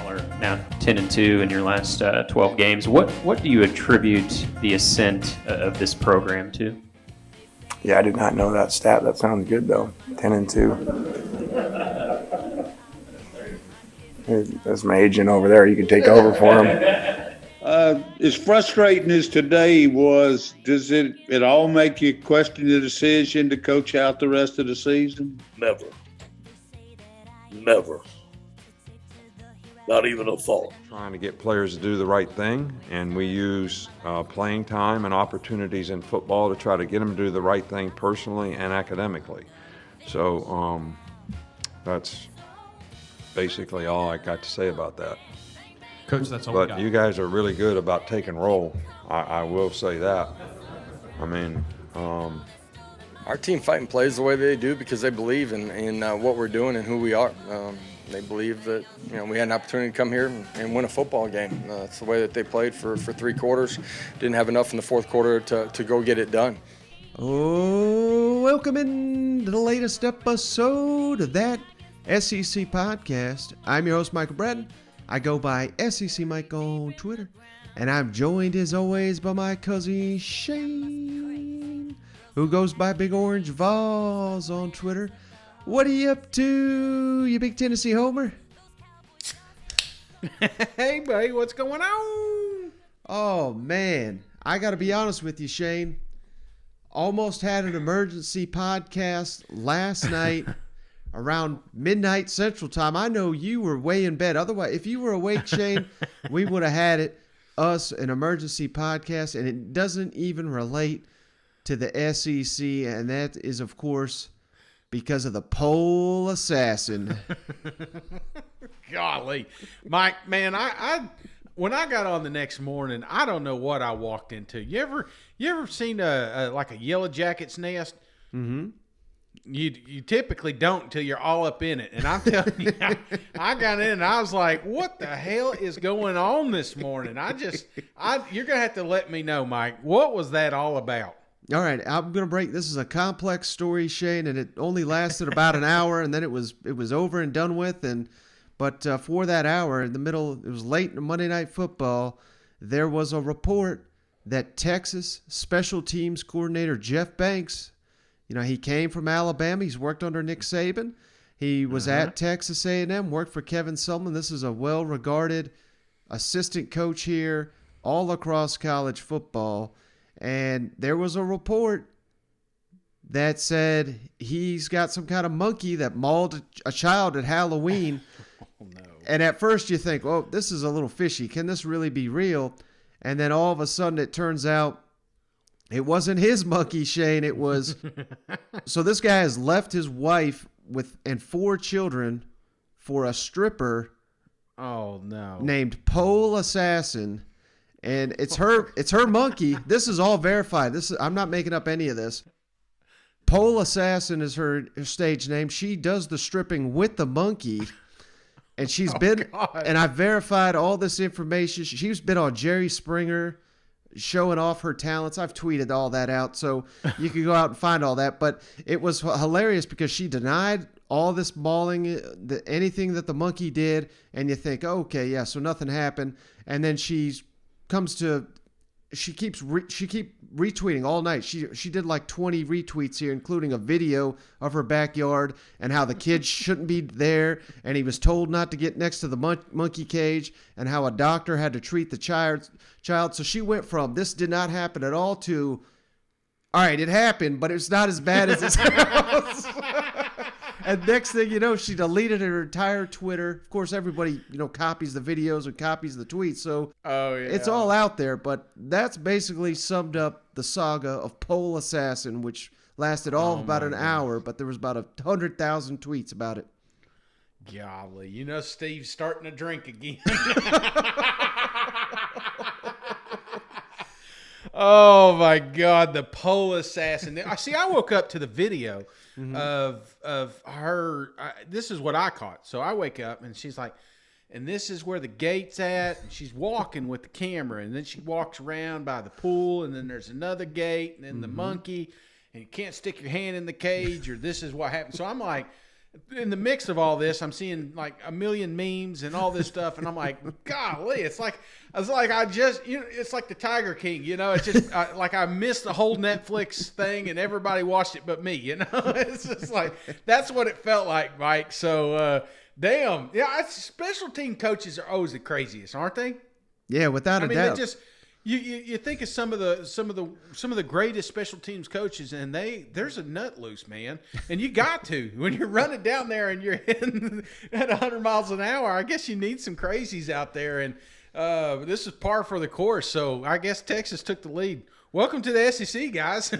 y'all are now 10-2 in your last 12 games. What do you attribute the ascent of this program to? Yeah, I did not know that stat. That sounds good though. 10-2. That's my agent over there. You can take over for him. As frustrating as today was, does it at all make you question the decision to coach out the rest of the season? Never. Not even a thought. Trying to get players to do the right thing, and we use playing time and opportunities in football to try to get them to do the right thing personally and academically. So that's basically all I got to say about that. Coach, that's all we got. But you guys are really good about taking roll. I will say that. I mean, our team fight and plays the way they do because they believe in what we're doing and who we are. They believe that we had an opportunity to come here and win a football game. That's the way that they played for 3 quarters. Didn't have enough in the fourth quarter to go get it done. Oh, welcome into the latest episode of that SEC podcast. I'm your host, Michael Bratton. I go by SEC Mike on Twitter, and I'm joined as always by my cousin Shane, who goes by Big Orange Vols on Twitter. What are you up to, you big Tennessee homer? Hey, buddy, what's going on? Oh, man. I got to be honest with you, Shane. Almost had an emergency podcast last night around midnight Central Time. I know you were way in bed. Otherwise, if you were awake, Shane, we would have had an emergency podcast, and it doesn't even relate to the SEC, and that is, of course, because of the pole assassin. Golly. Mike, man, I when I got on the next morning, I don't know what I walked into. You ever seen like a yellow jacket's nest? Mm-hmm. You typically don't until you're all up in it. And I'm telling you, I got in and I was like, what the hell is going on this morning? You're going to have to let me know, Mike. What was that all about? All right, I'm going to break. This is a complex story, Shane, and it only lasted about an hour, and then it was over and done with. But for that hour, in the middle, it was late in Monday Night Football, there was a report that Texas special teams coordinator Jeff Banks, he came from Alabama. He's worked under Nick Saban. He was at Texas A&M, worked for Kevin Sumlin. This is a well-regarded assistant coach here all across college football. And there was a report that said he's got some kind of monkey that mauled a child at Halloween. Oh, no. And at first you think, well, this is a little fishy. Can this really be real? And then all of a sudden it turns out it wasn't his monkey, Shane. It was. So this guy has left his wife and 4 children for a stripper. Oh, no. Named Pole Assassin. And it's her monkey. This is all verified. I'm not making up any of this. Pole Assassin is her stage name. She does the stripping with the monkey. And she's and I've verified all this information. She's been on Jerry Springer showing off her talents. I've tweeted all that out, so you can go out and find all that. But it was hilarious because she denied all this mauling, anything that the monkey did. And you think, okay, yeah, so nothing happened. And then she keeps retweeting all night. She did like 20 retweets here, including a video of her backyard and how the kid shouldn't be there, and he was told not to get next to the monkey cage, and how a doctor had to treat the child. So she went from this did not happen at all to, all right, it happened, but it's not as bad as it sounds. And next thing you know, she deleted her entire Twitter. Of course, everybody, copies the videos and copies the tweets. So it's all out there. But that's basically summed up the saga of Pole Assassin, which lasted about an hour. But there was about 100,000 tweets about it. Golly. Steve's starting to drink again. Oh, my God. The Pole Assassin. See, I woke up to the video of her. This is what I caught. So I wake up and she's like, and this is where the gate's at. And she's walking with the camera. And then she walks around by the pool. And then there's another gate. And then the monkey. And you can't stick your hand in the cage, or this is what happened. So I'm like, in the mix of all this, I'm seeing like a million memes and all this stuff, and I'm like, golly, it's like it's like the Tiger King, It's just like I missed the whole Netflix thing, and everybody watched it but me, It's just like that's what it felt like, Mike. So, damn, yeah, special team coaches are always the craziest, aren't they? Yeah, without a doubt. They just you think of some of the greatest special teams coaches, and there's a nut loose, man. And you got to when you're running down there and you're hitting at 100 miles an hour. I guess you need some crazies out there, and this is par for the course. So I guess Texas took the lead. Welcome to the SEC, guys.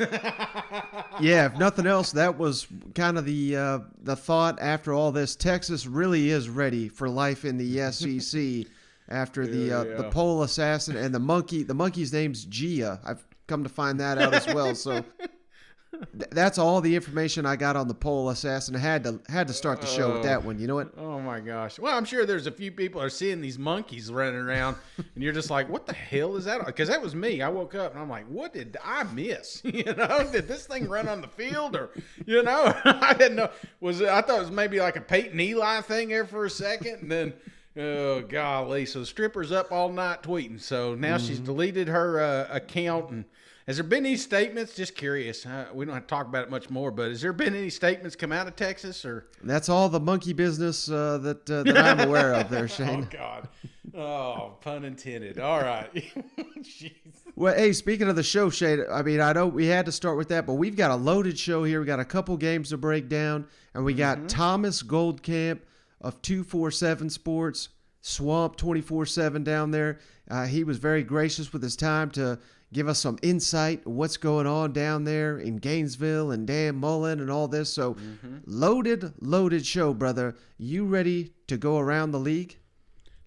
Yeah, if nothing else, that was kind of the thought after all this. Texas really is ready for life in the SEC. After the pole assassin and the monkey. The monkey's name's Gia. I've come to find that out as well. So that's all the information I got on the pole assassin. I had to start the show with that one. You know what? Oh my gosh. Well, I'm sure there's a few people are seeing these monkeys running around, and you're just like, what the hell is that? Because that was me. I woke up and I'm like, what did I miss? Did this thing run on the field or I didn't know. I thought it was maybe like a Peyton Eli thing there for a second, and then. Oh, golly. So the stripper's up all night tweeting. So now she's deleted her account. And has there been any statements? Just curious. We don't have to talk about it much more, but has there been any statements come out of Texas? Or that's all the monkey business that I'm aware of there, Shane. Oh, God. Oh, pun intended. All right. Jeez. Well, hey, speaking of the show, Shane, I mean, I know we had to start with that, but we've got a loaded show here. We got a couple games to break down, and we got Thomas Goldkamp of 247 Sports, Swamp247 down there. He was very gracious with his time to give us some insight of what's going on down there in Gainesville and Dan Mullen and all this. So loaded show, brother. You ready to go around the league?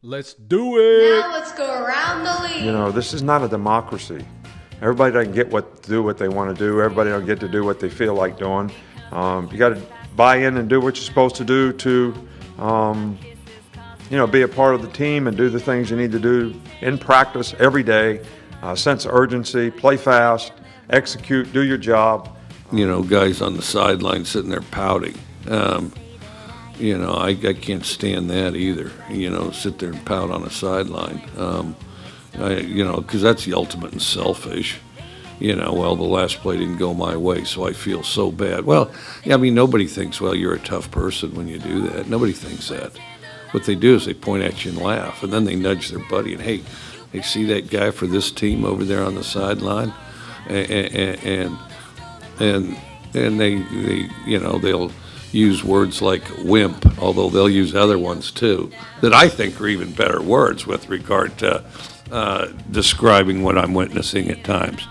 Let's do it. Now let's go around the league. This is not a democracy. Everybody doesn't get to do what they want to do. Everybody don't get to do what they feel like doing. You got to buy in and do what you're supposed to do to be a part of the team and do the things you need to do in practice every day. Sense of urgency, play fast, execute, do your job. Guys on the sideline sitting there pouting. I can't stand that either. Sit there and pout on a sideline. Because that's the ultimate in selfish. Well, the last play didn't go my way, so I feel so bad. Well, nobody thinks, well, you're a tough person when you do that. Nobody thinks that. What they do is they point at you and laugh, and then they nudge their buddy and, hey, they see that guy for this team over there on the sideline, and they'll use words like wimp, although they'll use other ones too that I think are even better words with regard to describing what I'm witnessing at times.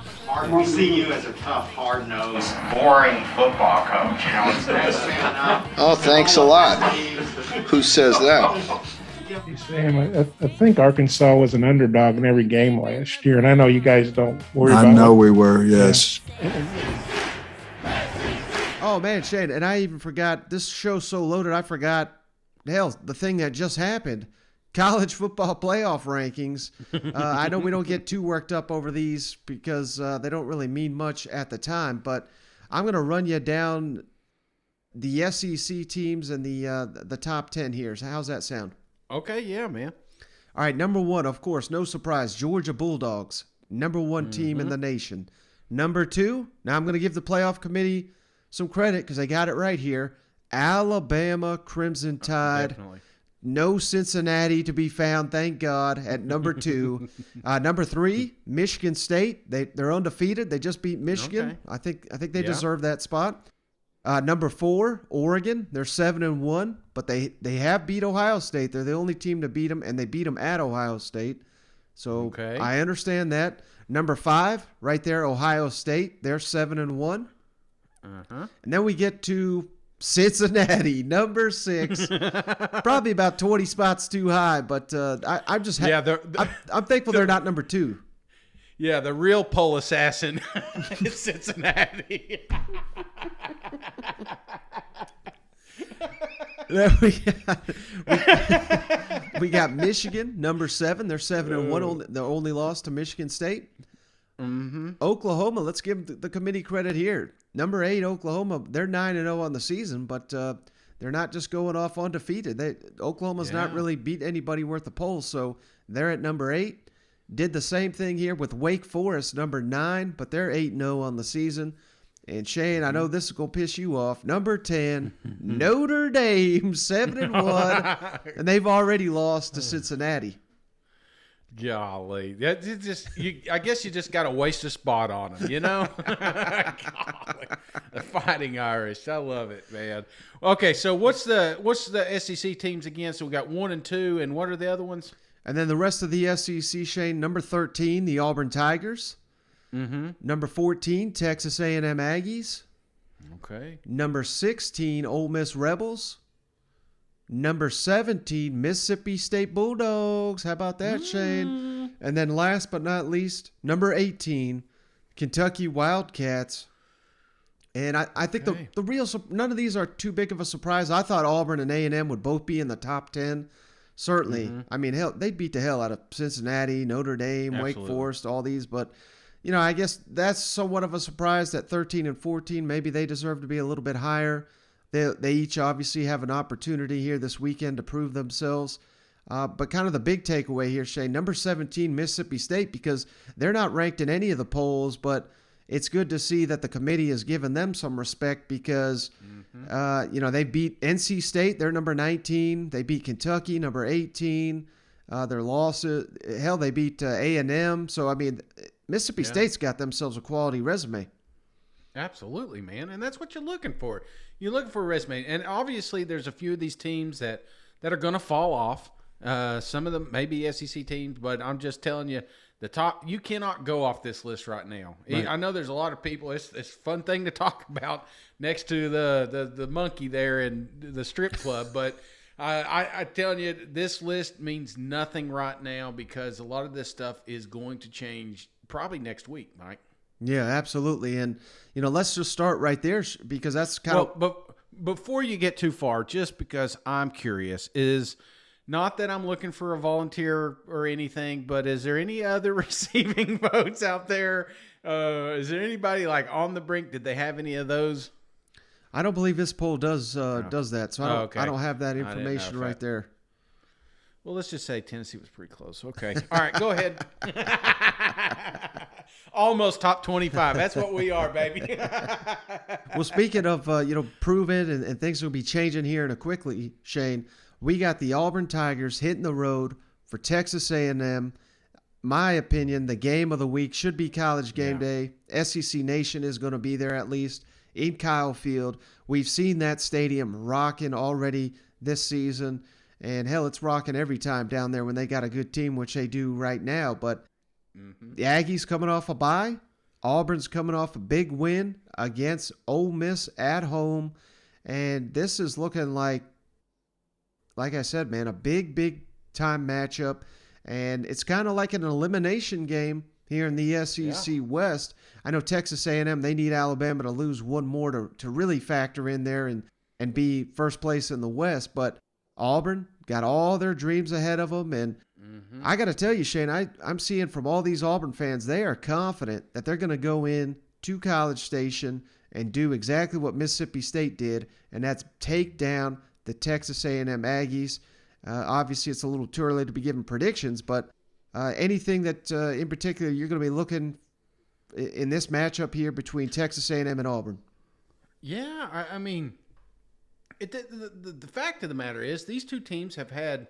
We see you as a tough, hard-nosed, boring football coach. It's nice to man up. Oh, thanks a lot. Who says that? Sam, I think Arkansas was an underdog in every game last year, and I know you guys don't worry about it. I know we were, yes. Oh, man, Shane, and I even forgot, this show's so loaded, I forgot, hell, the thing that just happened. College football playoff rankings. I know we don't get too worked up over these because they don't really mean much at the time, but I'm going to run you down the SEC teams and the top 10 here. So how's that sound? Okay, yeah, man. All right, number one, of course, no surprise, Georgia Bulldogs, number one team in the nation. Number two, now I'm going to give the playoff committee some credit because they got it right here, Alabama Crimson Tide. Definitely. No Cincinnati to be found, thank God, at number two. Number three, Michigan State. They're undefeated. They just beat Michigan. Okay. I think they deserve that spot. Number four, Oregon. They're 7-1, but they have beat Ohio State. They're the only team to beat them, and they beat them at Ohio State. So I understand that. Number five, right there, Ohio State. They're 7-1. And then we get to Cincinnati, number 6, probably about 20 spots too high, but I'm just I'm thankful they're not number 2. Yeah, the real pole assassin is Cincinnati. we got Michigan, number 7. They're 7-1. The only loss to Michigan State. Oklahoma, let's give the committee credit here. Number 8, Oklahoma, they're 9-0 on the season, but they're not just going off undefeated. Oklahoma's not really beat anybody worth a poll, so they're at number 8. Did the same thing here with Wake Forest, number 9, but they're 8-0 on the season. And Shane, I know this is gonna piss you off. Number 10, Notre Dame, 7-1, and they've already lost to Cincinnati. Golly, I guess you just got to waste a spot on them, you know. Golly. The Fighting Irish, I love it, man. Okay, so what's the SEC teams again? So we got 1 and 2, and what are the other ones? And then the rest of the SEC, Shane, number 13, the Auburn Tigers. Number 14, Texas A&M Aggies. Okay. Number 16, Ole Miss Rebels. Number 17, Mississippi State Bulldogs. How about that, Shane? And then last but not least, number 18, Kentucky Wildcats. And I think the real none of these are too big of a surprise. I thought Auburn and A&M would both be in the top 10. Certainly. I mean, hell, they beat the hell out of Cincinnati, Notre Dame, Wake Forest, all these. But, you know, I guess that's somewhat of a surprise that 13 and 14, maybe they deserve to be a little bit higher. They each obviously have an opportunity here this weekend to prove themselves. But kind of the big takeaway here, Shane, number 17, Mississippi State, because they're not ranked in any of the polls, but it's good to see that the committee has given them some respect because, you know, they beat NC State, they're number 19. They beat Kentucky, number 18. Their losses, hell, they beat A&M. So, I mean, Mississippi State's got themselves a quality resume. Absolutely, man. And that's what you're looking for. You're looking for a resume. And obviously there's a few of these teams that are going to fall off. Some of them may be SEC teams, but I'm just telling you, the top, you cannot go off this list right now. Right. I know there's a lot of people. It's a fun thing to talk about next to the monkey there in the strip club. But I telling you, this list means nothing right now because a lot of this stuff is going to change probably next week, Mike. Yeah, absolutely. And, you know, let's just start right there because that's kind of... But before you get too far, just because I'm curious, is not that I'm looking for a volunteer or anything, but is there any other receiving votes out there? Is there anybody like on the brink? Did they have any of those? I don't believe this poll does that, so I don't have that information right there. Well, let's just say Tennessee was pretty close. Okay. All right, go ahead. Almost top 25. That's what we are, baby. Well, speaking of, you know, proven and things will be changing here in a quickly, Shane, we got the Auburn Tigers hitting the road for Texas A&M. My opinion, the game of the week should be College Game Day. SEC Nation is going to be there at least in Kyle Field. We've seen that stadium rocking already this season. And, hell, it's rocking every time down there when they got a good team, which they do right now. But the Aggies coming off a bye. Auburn's coming off a big win against Ole Miss at home. And this is looking like I said, man, a big time matchup. And it's kind of like an elimination game here in the SEC West. I know Texas A&M, they need Alabama to lose one more to really factor in there and be first place in the West. But Auburn got all their dreams ahead of them. And I got to tell you, Shane, I'm seeing from all these Auburn fans, they are confident that they're going to go in to College Station and do exactly what Mississippi State did, and that's take down the Texas A&M Aggies. Obviously, it's a little too early to be giving predictions, but anything that in particular you're going to be looking in this matchup here between Texas A&M and Auburn? Yeah, I mean, the fact of the matter is these two teams have had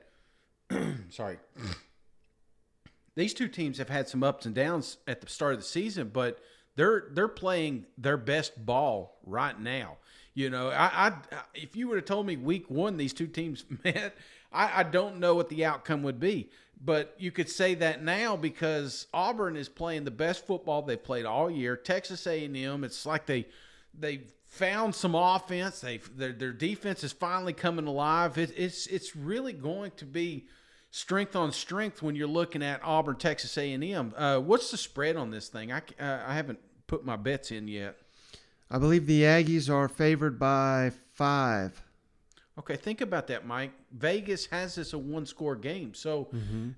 these two teams have had some ups and downs at the start of the season, but they're playing their best ball right now. You know, I if you would have told me week one these two teams met, I don't know what the outcome would be. But you could say that now because Auburn is playing the best football they've played all year. Texas A&M, it's like they found some offense. Their defense is finally coming alive. It's really going to be strength on strength when you're looking at Auburn, Texas A&M. What's the spread on this thing? I haven't put my bets in yet. I believe the Aggies are favored by 5. Okay, think about that, Mike. Vegas has this a one-score game. So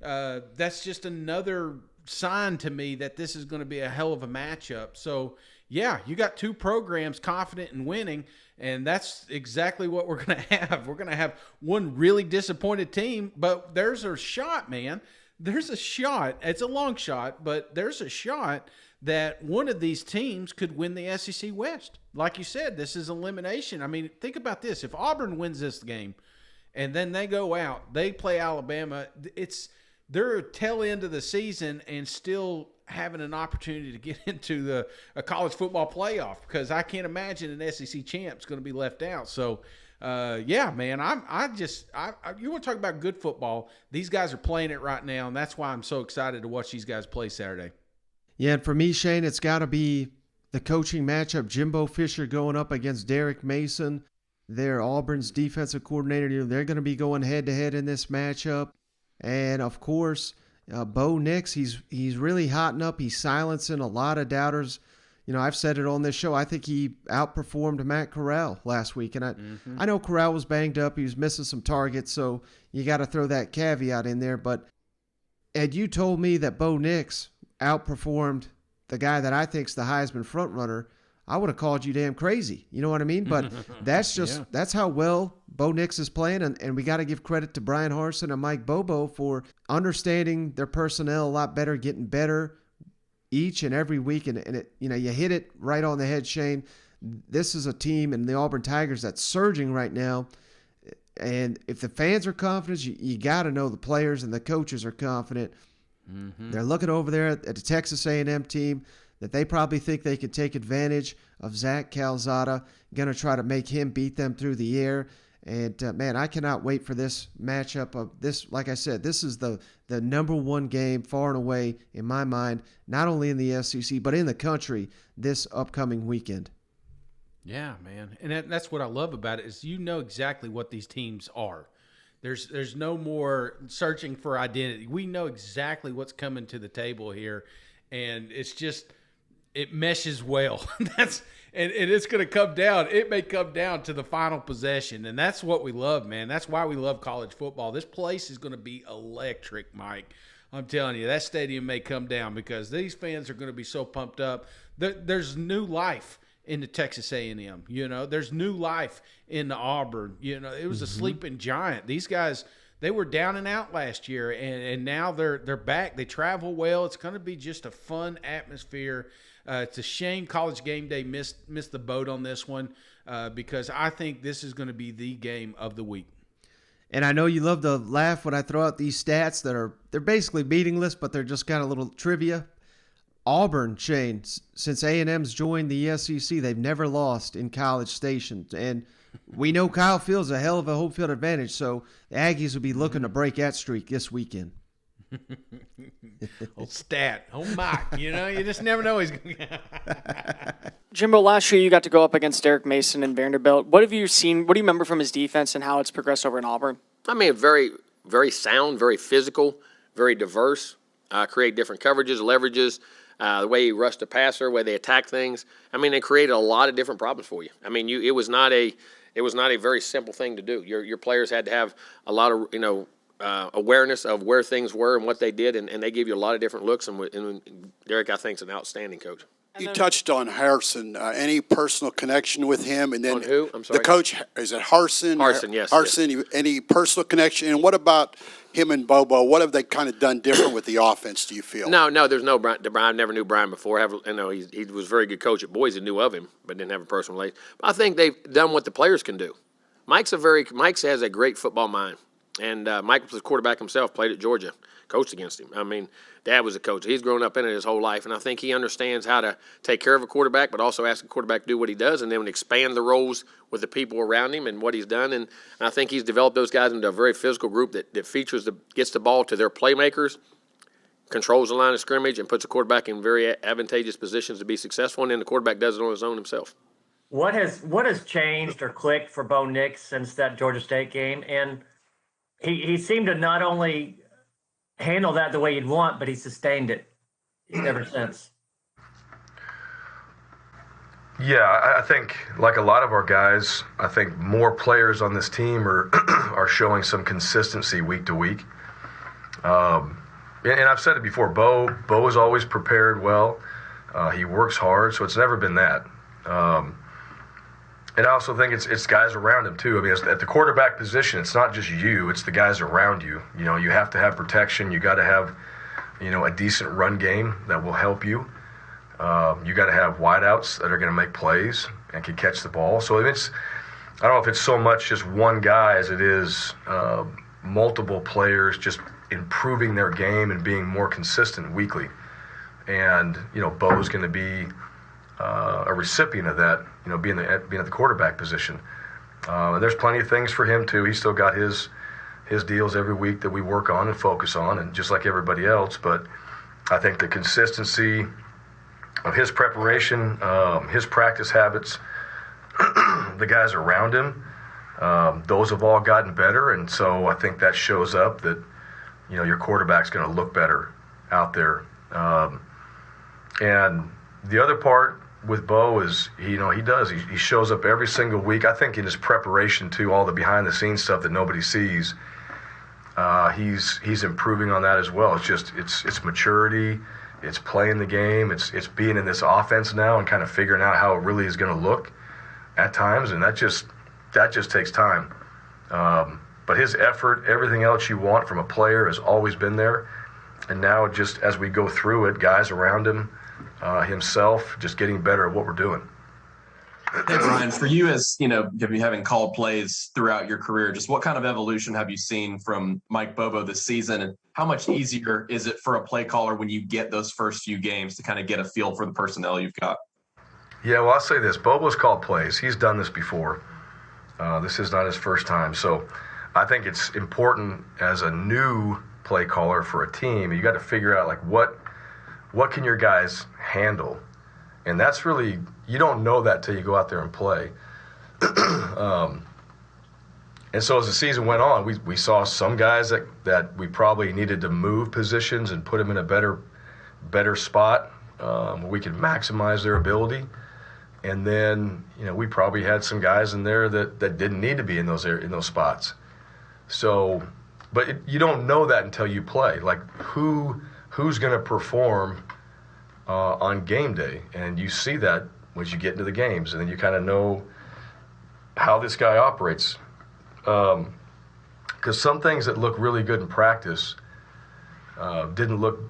that's just another sign to me that this is going to be a hell of a matchup. So, yeah, you got two programs confident in winning, and that's exactly what we're going to have. We're going to have one really disappointed team, but there's a shot, man. There's a shot. It's a long shot, but there's a shot that one of these teams could win the SEC West. Like you said, this is elimination. I mean, think about this. If Auburn wins this game and then they go out, they play Alabama, they're tail end of the season and still having an opportunity to get into a college football playoff, because I can't imagine an SEC champ's going to be left out. So, yeah, man, you want to talk about good football? These guys are playing it right now, and that's why I'm so excited to watch these guys play Saturday. Yeah, and for me, Shane, it's got to be the coaching matchup. Jimbo Fisher going up against Derek Mason. They're Auburn's defensive coordinator. They're going to be going head-to-head in this matchup. And, of course, Bo Nix, he's really hotting up. He's silencing a lot of doubters. I've said it on this show. I think he outperformed Matt Corral last week. And I know Corral was banged up. He was missing some targets, so you got to throw that caveat in there. But had you told me that Bo Nix outperformed the guy that I think's the Heisman frontrunner, I would have called you damn crazy. You know what I mean? But that's just that's how well Bo Nix is playing, and we got to give credit to Brian Harsin and Mike Bobo for understanding their personnel a lot better, getting better each and every week. And it, you hit it right on the head, Shane. This is a team in the Auburn Tigers that's surging right now. And if the fans are confident, you got to know the players and the coaches are confident. They're looking over there at the Texas A&M team that they probably think they could take advantage of Zach Calzada, going to try to make him beat them through the air. And, man, I cannot wait for this matchup. Of this. Like I said, this is the number one game far and away in my mind, not only in the SEC but in the country this upcoming weekend. Yeah, man. And that's what I love about it is exactly what these teams are. There's no more searching for identity. We know exactly what's coming to the table here, and it's just it meshes well. And it's going to come down. It may come down to the final possession, and that's what we love, man. That's why we love college football. This place is going to be electric, Mike. I'm telling you, that stadium may come down because these fans are going to be so pumped up. There's new life in the Texas A&M, there's new life in the Auburn. It was a sleeping giant. These guys, they were down and out last year, and now they're back. They travel well. It's going to be just a fun atmosphere. It's a shame College Game Day missed the boat on this one because I think this is going to be the game of the week. And I know you love to laugh when I throw out these stats they're basically meaningless, but they're just kind of little trivia. Auburn, Shane, since A&M's joined the SEC, they've never lost in College Station. And we know Kyle Field's a hell of a home field advantage, so the Aggies will be looking to break that streak this weekend. Old stat. Oh, Mike. You just never know he's going to. Jimbo, last year you got to go up against Derek Mason and Vanderbilt. What have you seen? What do you remember from his defense and how it's progressed over in Auburn? I mean, very, very sound, very physical, very diverse, create different coverages, leverages. The way he rushed the passer, the way they attacked things. I mean, they created a lot of different problems for you. I mean, it was not a very simple thing to do. Your players had to have a lot of awareness of where things were and what they did, and they gave you a lot of different looks. And Derek, I think, is an outstanding coach. You touched on Harsin. Any personal connection with him? And then on who? I'm sorry. The coach, is it Harsin? Harsin, yes. Harsin. Yes. Any personal connection? And what about him and Bobo? What have they kind of done different with the offense? Do you feel? No. There's no Brian. I never knew Brian before. He was a very good coach at Boise. Knew of him, but didn't have a personal relationship. But I think they've done what the players can do. Mike has a great football mind, and Mike was a quarterback himself. Played at Georgia. Coached against him. I mean, Dad was a coach. He's grown up in it his whole life, and I think he understands how to take care of a quarterback, but also ask a quarterback to do what he does, and then expand the roles with the people around him and what he's done. And I think he's developed those guys into a very physical group that gets the ball to their playmakers, controls the line of scrimmage, and puts the quarterback in very advantageous positions to be successful. And then the quarterback does it on his own himself. What has changed or clicked for Bo Nix since that Georgia State game? And he seemed to not only handle that the way you'd want, but he sustained it ever since. Yeah, I think like a lot of our guys, I think more players on this team are showing some consistency week to week. And I've said it before, Bo is always prepared well. He works hard, so it's never been that. And I also think it's guys around him too. I mean, at the quarterback position, it's not just you; it's the guys around you. You know, you have to have protection. You got to have, a decent run game that will help you. You got to have wideouts that are going to make plays and can catch the ball. So I don't know if it's so much just one guy as it is multiple players just improving their game and being more consistent weekly. And Bo's going to be a recipient of that. Being at the quarterback position. And there's plenty of things for him too. He's still got his deals every week that we work on and focus on, and just like everybody else. But I think the consistency of his preparation, his practice habits, the guys around him, those have all gotten better, and so I think that shows up that your quarterback's going to look better out there. And the other part with Bo is he shows up every single week. I think in his preparation too, all the behind the scenes stuff that nobody sees, he's improving on that as well. It's maturity, it's playing the game, it's being in this offense now and kind of figuring out how it really is going to look at times, and that just takes time. But his effort, everything else you want from a player, has always been there, and now just as we go through it, guys around him, himself, just getting better at what we're doing. Hey, Brian, for you as, having called plays throughout your career, just what kind of evolution have you seen from Mike Bobo this season, and how much easier is it for a play caller when you get those first few games to kind of get a feel for the personnel you've got? Yeah, well, I'll say this. Bobo's called plays. He's done this before. This is not his first time. So I think it's important as a new play caller for a team, you got to figure out, what can your guys handle? And that's really, you don't know that till you go out there and play. And so as the season went on, we saw some guys that we probably needed to move positions and put them in a better spot where we could maximize their ability. And then, we probably had some guys in there that didn't need to be in those spots. So, but you don't know that until you play. Who's going to perform on game day, and you see that once you get into the games, and then you kind of know how this guy operates. Because some things that look really good in practice didn't look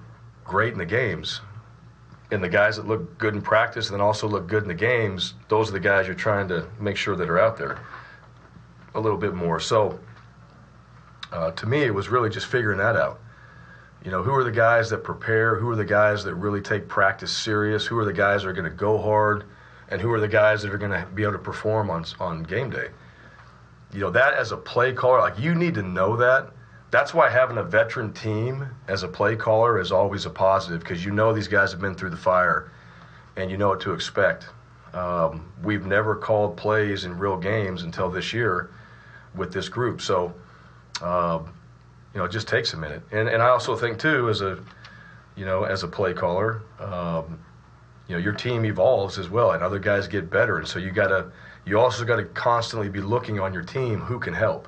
great in the games. And the guys that look good in practice and then also look good in the games, those are the guys you're trying to make sure that are out there a little bit more. So to me, it was really just figuring that out. Who are the guys that prepare? Who are the guys that really take practice serious? Who are the guys that are going to go hard? And who are the guys that are going to be able to perform on game day? That as a play caller, you need to know that. That's why having a veteran team as a play caller is always a positive, because these guys have been through the fire and you know what to expect. We've never called plays in real games until this year with this group. So, it just takes a minute. And I also think too, as a play caller, your team evolves as well, and other guys get better. And so you also got to constantly be looking on your team who can help.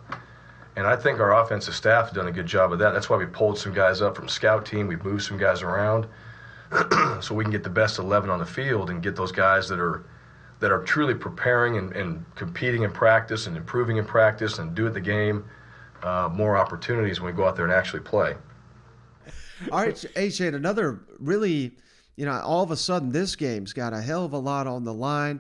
And I think our offensive staff has done a good job of that. That's why we pulled some guys up from scout team. We've moved some guys around so we can get the best 11 on the field and get those guys that are truly preparing and competing in practice and improving in practice and do it the game. More opportunities when we go out there and actually play. All right, Shane, another really, all of a sudden this game's got a hell of a lot on the line.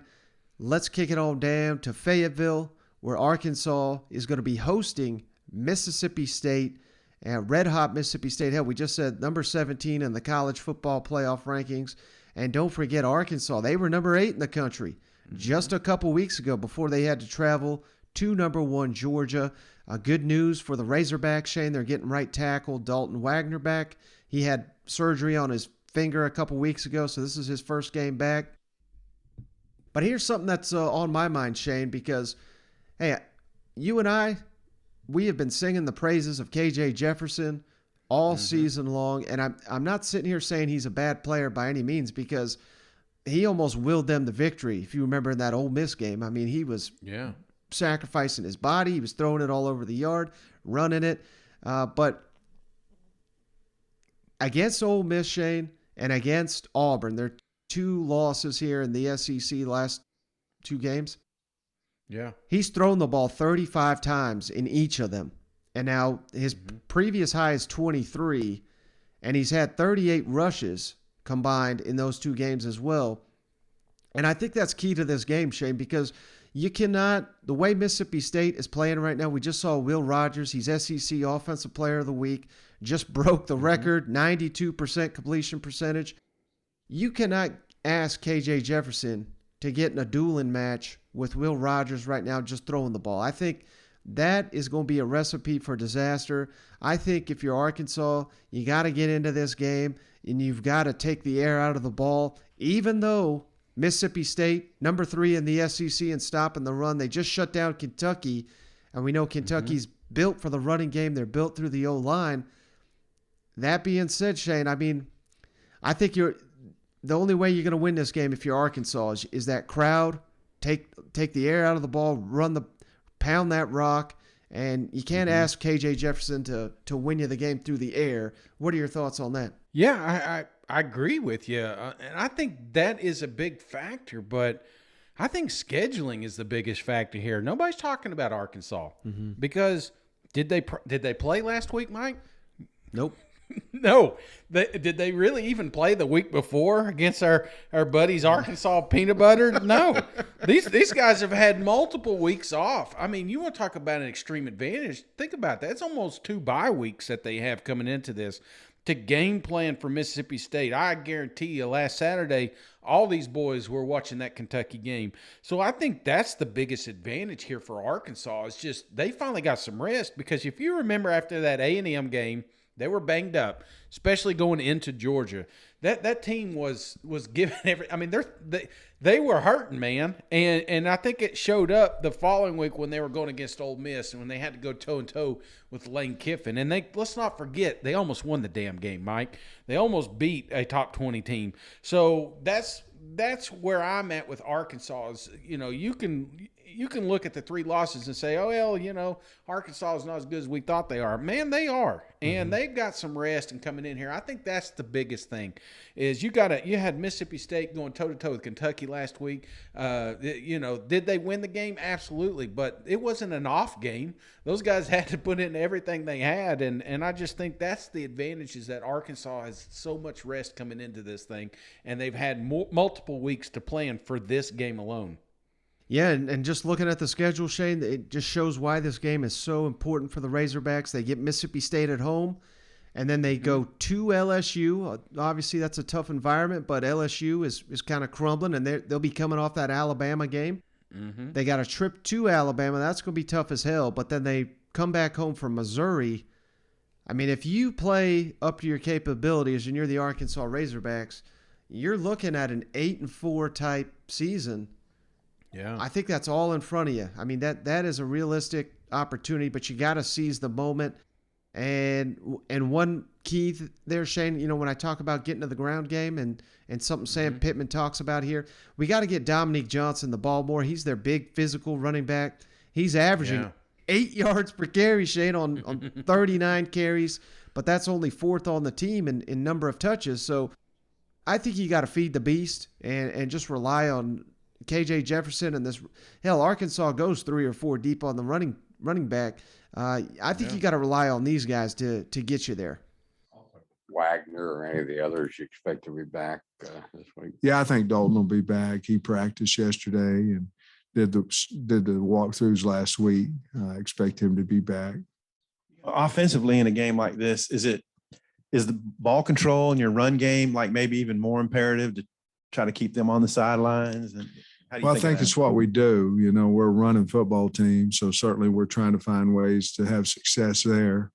Let's kick it on down to Fayetteville, where Arkansas is going to be hosting Mississippi State, and red-hot Mississippi State. Hell, we just said number 17 in the college football playoff rankings. And don't forget Arkansas. They were number 8 in the country just a couple weeks ago before they had to travel to number 1 Georgia. Good news for the Razorbacks, Shane. They're getting right tackle Dalton Wagner back. He had surgery on his finger a couple weeks ago, so this is his first game back. But here's something that's on my mind, Shane, because, hey, you and I, we have been singing the praises of KJ Jefferson all season long, and I'm not sitting here saying he's a bad player by any means, because he almost willed them the victory. If you remember in that Ole Miss game, I mean, he was sacrificing his body. He was throwing it all over the yard, running it. But against Ole Miss, Shane, and against Auburn, they're 2 losses here in the SEC last 2 games. Yeah. He's thrown the ball 35 times in each of them. And now his previous high is 23, and he's had 38 rushes combined in those 2 games as well. And I think that's key to this game, Shane, because you cannot, the way Mississippi State is playing right now, we just saw Will Rogers, he's SEC Offensive Player of the Week, just broke the record, 92% completion percentage. You cannot ask KJ Jefferson to get in a dueling match with Will Rogers right now just throwing the ball. I think that is going to be a recipe for disaster. I think if you're Arkansas, you got to get into this game and you've got to take the air out of the ball, even though Mississippi State, number 3 in the SEC in stopping the run, they just shut down Kentucky, and we know Kentucky's built for the running game. They're built through the O-line. That being said, Shane, I mean, I think the only way you're going to win this game if you're Arkansas is that crowd, take the air out of the ball, pound that rock, and you can't ask KJ Jefferson to win you the game through the air. What are your thoughts on that? Yeah, I agree with you, and I think that is a big factor, but I think scheduling is the biggest factor here. Nobody's talking about Arkansas because did they play last week, Mike? Nope. No. Did they really even play the week before against our buddies Arkansas Peanut Butter? No. These guys have had multiple weeks off. I mean, you want to talk about an extreme advantage. Think about that. It's almost 2 bye weeks that they have coming into this to game plan for Mississippi State. I guarantee you last Saturday, all these boys were watching that Kentucky game. So I think that's the biggest advantage here for Arkansas. It's just they finally got some rest because if you remember after that A&M game, they were banged up, especially going into Georgia. That team was given every. I mean, they were hurting, man, and I think it showed up the following week when they were going against Ole Miss and when they had to go toe and toe with Lane Kiffin. And let's not forget they almost won the damn game, Mike. They almost beat a top 20 team. So that's where I'm at with Arkansas. Is, you can look at the 3 losses and say, oh, well, Arkansas is not as good as we thought they are. Man, they are. And they've got some rest and coming in here. I think that's the biggest thing is you had Mississippi State going toe-to-toe with Kentucky last week. Did they win the game? Absolutely. But it wasn't an off game. Those guys had to put in everything they had. And I just think that's the advantage is that Arkansas has so much rest coming into this thing. And they've had multiple weeks to plan for this game alone. Yeah, and just looking at the schedule, Shane, it just shows why this game is so important for the Razorbacks. They get Mississippi State at home, and then they go to LSU. Obviously, that's a tough environment, but LSU is kind of crumbling, and they'll be coming off that Alabama game. They got a trip to Alabama. That's going to be tough as hell, but then they come back home from Missouri. I mean, if you play up to your capabilities and you're the Arkansas Razorbacks, you're looking at an 8-4 type season. Yeah, I think that's all in front of you. I mean, that is a realistic opportunity, but you got to seize the moment. And one key there, Shane, when I talk about getting to the ground game and something Sam Pittman talks about here, we got to get Dominique Johnson the ball more. He's their big physical running back. He's averaging 8 yards per carry, Shane, on 39 carries, but that's only 4th on the team in number of touches. So I think you got to feed the beast and just rely on KJ Jefferson and this. Hell, Arkansas goes 3 or 4 deep on the running back. I think you got to rely on these guys to get you there. Wagner or any of the others you expect to be back this week? Yeah, I think Dalton will be back. He practiced yesterday and did the walkthroughs last week. I expect him to be back. Offensively, in a game like this, is the ball control in your run game like maybe even more imperative to try to keep them on the sidelines? And how do you I think it's what we do. We're a running football team, so certainly we're trying to find ways to have success there.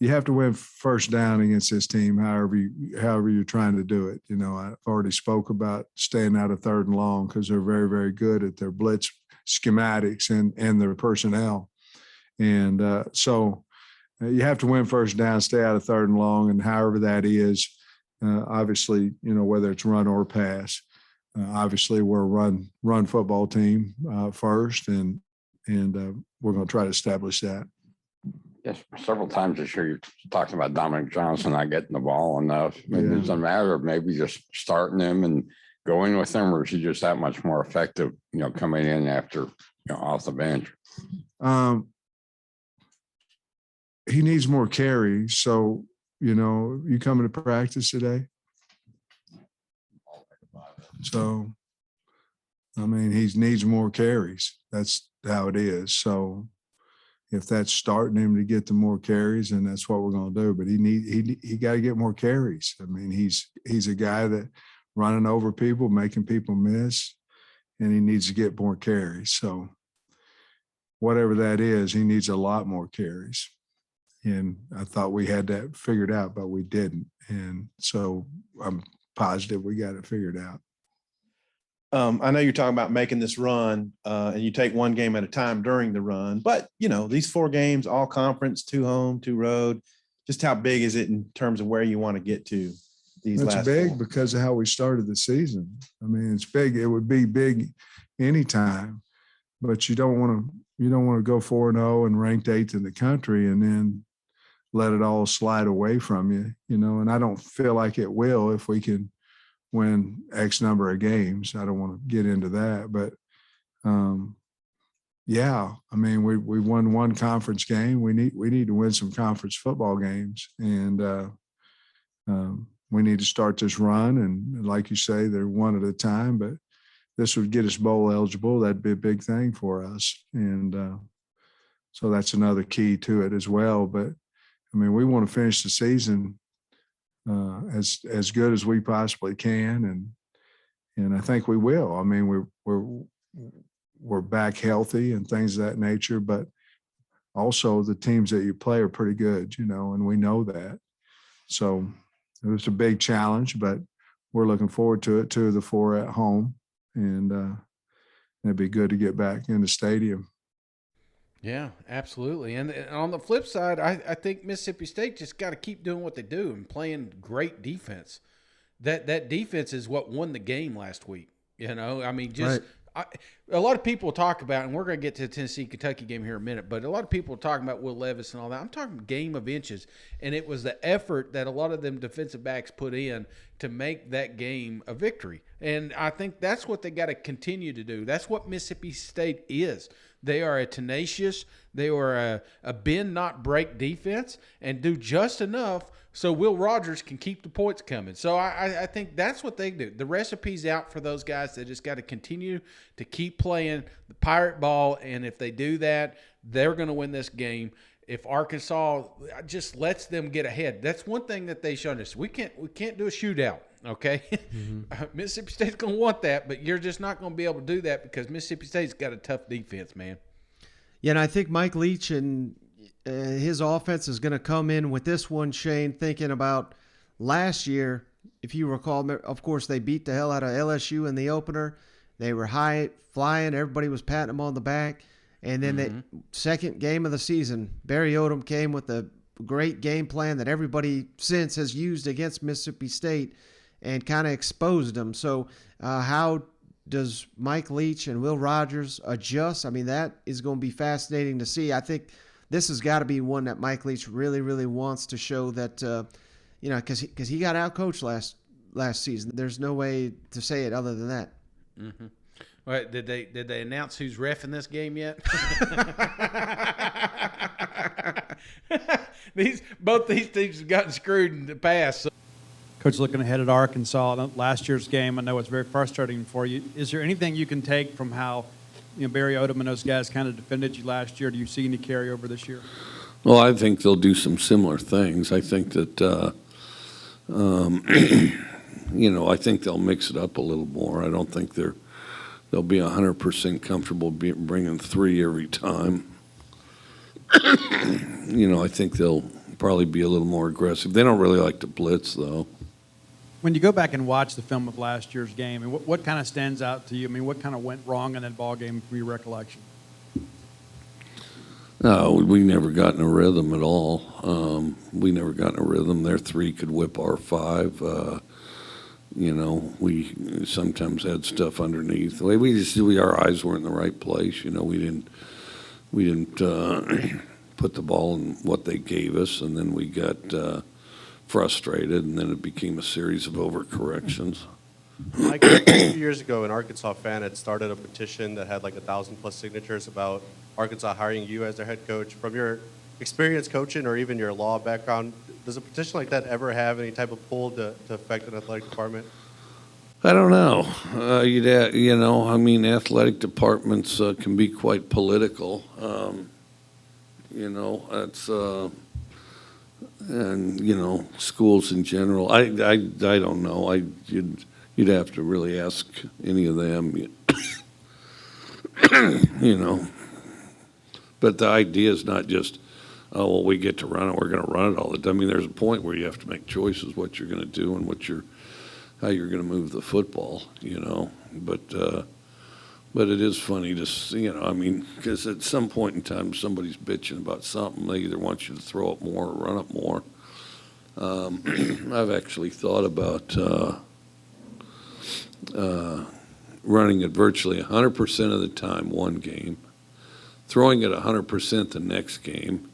You have to win first down against this team, however you're trying to do it. I've already spoke about staying out of 3rd and long because they're very, very good at their blitz schematics and their personnel. And so you have to win first down, stay out of 3rd and long, and however that is, obviously, whether it's run or pass. Obviously, we're a run football team first, and we're going to try to establish that. Yes, several times this year you talked about Dominic Johnson not getting the ball enough. Maybe Yeah. it's a matter of maybe just starting him and going with him, or is he just that much more effective, coming in after, off the bench? He needs more carries. So, you coming to practice today? So, he needs more carries. That's how it is. So, if that's starting him to get the more carries, then that's what we're going to do. But he got to get more carries. He's a guy that running over people, making people miss, and he needs to get more carries. So, whatever that is, he needs a lot more carries. And I thought we had that figured out, but we didn't. And so I'm positive we got it figured out. I know you're talking about making this run, and you take one game at a time during the run, but these 4 games, all conference, 2 home, 2 road, just how big is it in terms of where you want to get to these It's last big 4? because of how we started the season. It's big. It would be big anytime, but you don't want to go 4-0 and ranked 8th in the country and then let it all slide away from you, and I don't feel like it will if we can win X number of games. I don't want to get into that, but we won 1 conference game. We need to win some conference football games, and we need to start this run. And like you say, they're one at a time, but this would get us bowl eligible. That'd be a big thing for us, and so that's another key to it as well. But we want to finish the season as good as we possibly can, and I think we will. We're back healthy and things of that nature, but also the teams that you play are pretty good, and we know that. So it was a big challenge, but we're looking forward to it. 2 of the 4 at home, and it'd be good to get back in the stadium. Yeah, absolutely. And on the flip side, I think Mississippi State just got to keep doing what they do and playing great defense. That defense is what won the game last week. Right. A lot of people talk about, and we're going to get to the Tennessee-Kentucky game here in a minute, but a lot of people are talking about Will Levis and all that. I'm talking game of inches, and it was the effort that a lot of them defensive backs put in to make that game a victory. And I think that's what they got to continue to do. That's what Mississippi State is. They are a tenacious, they are a bend, not break defense, and do just enough so Will Rogers can keep the points coming. So I think that's what they do. The recipe's out for those guys. They just got to continue to keep playing the Pirate ball, and if they do that, they're going to win this game. If Arkansas just lets them get ahead, that's one thing that they showed us. We can't do a shootout, okay? Mm-hmm. Mississippi State's going to want that, but you're just not going to be able to do that because Mississippi State's got a tough defense, man. Yeah, and I think Mike Leach and his offense is going to come in with this one, Shane, thinking about last year. If you recall, of course, they beat the hell out of LSU in the opener. They were high flying. Everybody was patting them on the back. And then the second game of the season, Barry Odom came with a great game plan that everybody since has used against Mississippi State and kind of exposed them. So how does Mike Leach and Will Rogers adjust? That is going to be fascinating to see. I think this has got to be one that Mike Leach really, really wants to show that, because he got outcoached last season. There's no way to say it other than that. Mm-hmm. Wait, did they announce who's reffing this game yet? Both these teams have gotten screwed in the past. So. Coach, looking ahead at Arkansas, last year's game, I know it's very frustrating for you. Is there anything you can take from how Barry Odom and those guys kind of defended you last year? Do you see any carryover this year? Well, I think they'll do some similar things. I think that, I think they'll mix it up a little more. I don't think they'll be 100% comfortable bringing 3 every time. I think they'll probably be a little more aggressive. They don't really like to blitz, though. When you go back and watch the film of last year's game, what kind of stands out to you? What kind of went wrong in that ball game from your recollection? No, we never got in a rhythm at all. We never got in a rhythm. Their 3 could whip our 5. We sometimes had stuff underneath. Our eyes were in the right place. We didn't put the ball in what they gave us, and then we got frustrated, and then it became a series of overcorrections. Mike, a few years ago, an Arkansas fan had started a petition that had like 1,000+ signatures about Arkansas hiring you as their head coach. From your experience coaching or even your law background, does a petition like that ever have any type of pull to affect an athletic department? I don't know. Athletic departments can be quite political. It's and schools in general. I don't know. You'd have to really ask any of them. But the idea is not just, oh well, we get to run it. We're going to run it all the time. I mean, there's a point where you have to make choices what you're going to do and how you're going to move the football, But it is funny to see, because at some point in time, somebody's bitching about something. They either want you to throw it more or run it more. I've actually thought about running it virtually 100% of the time one game, throwing it 100% the next game.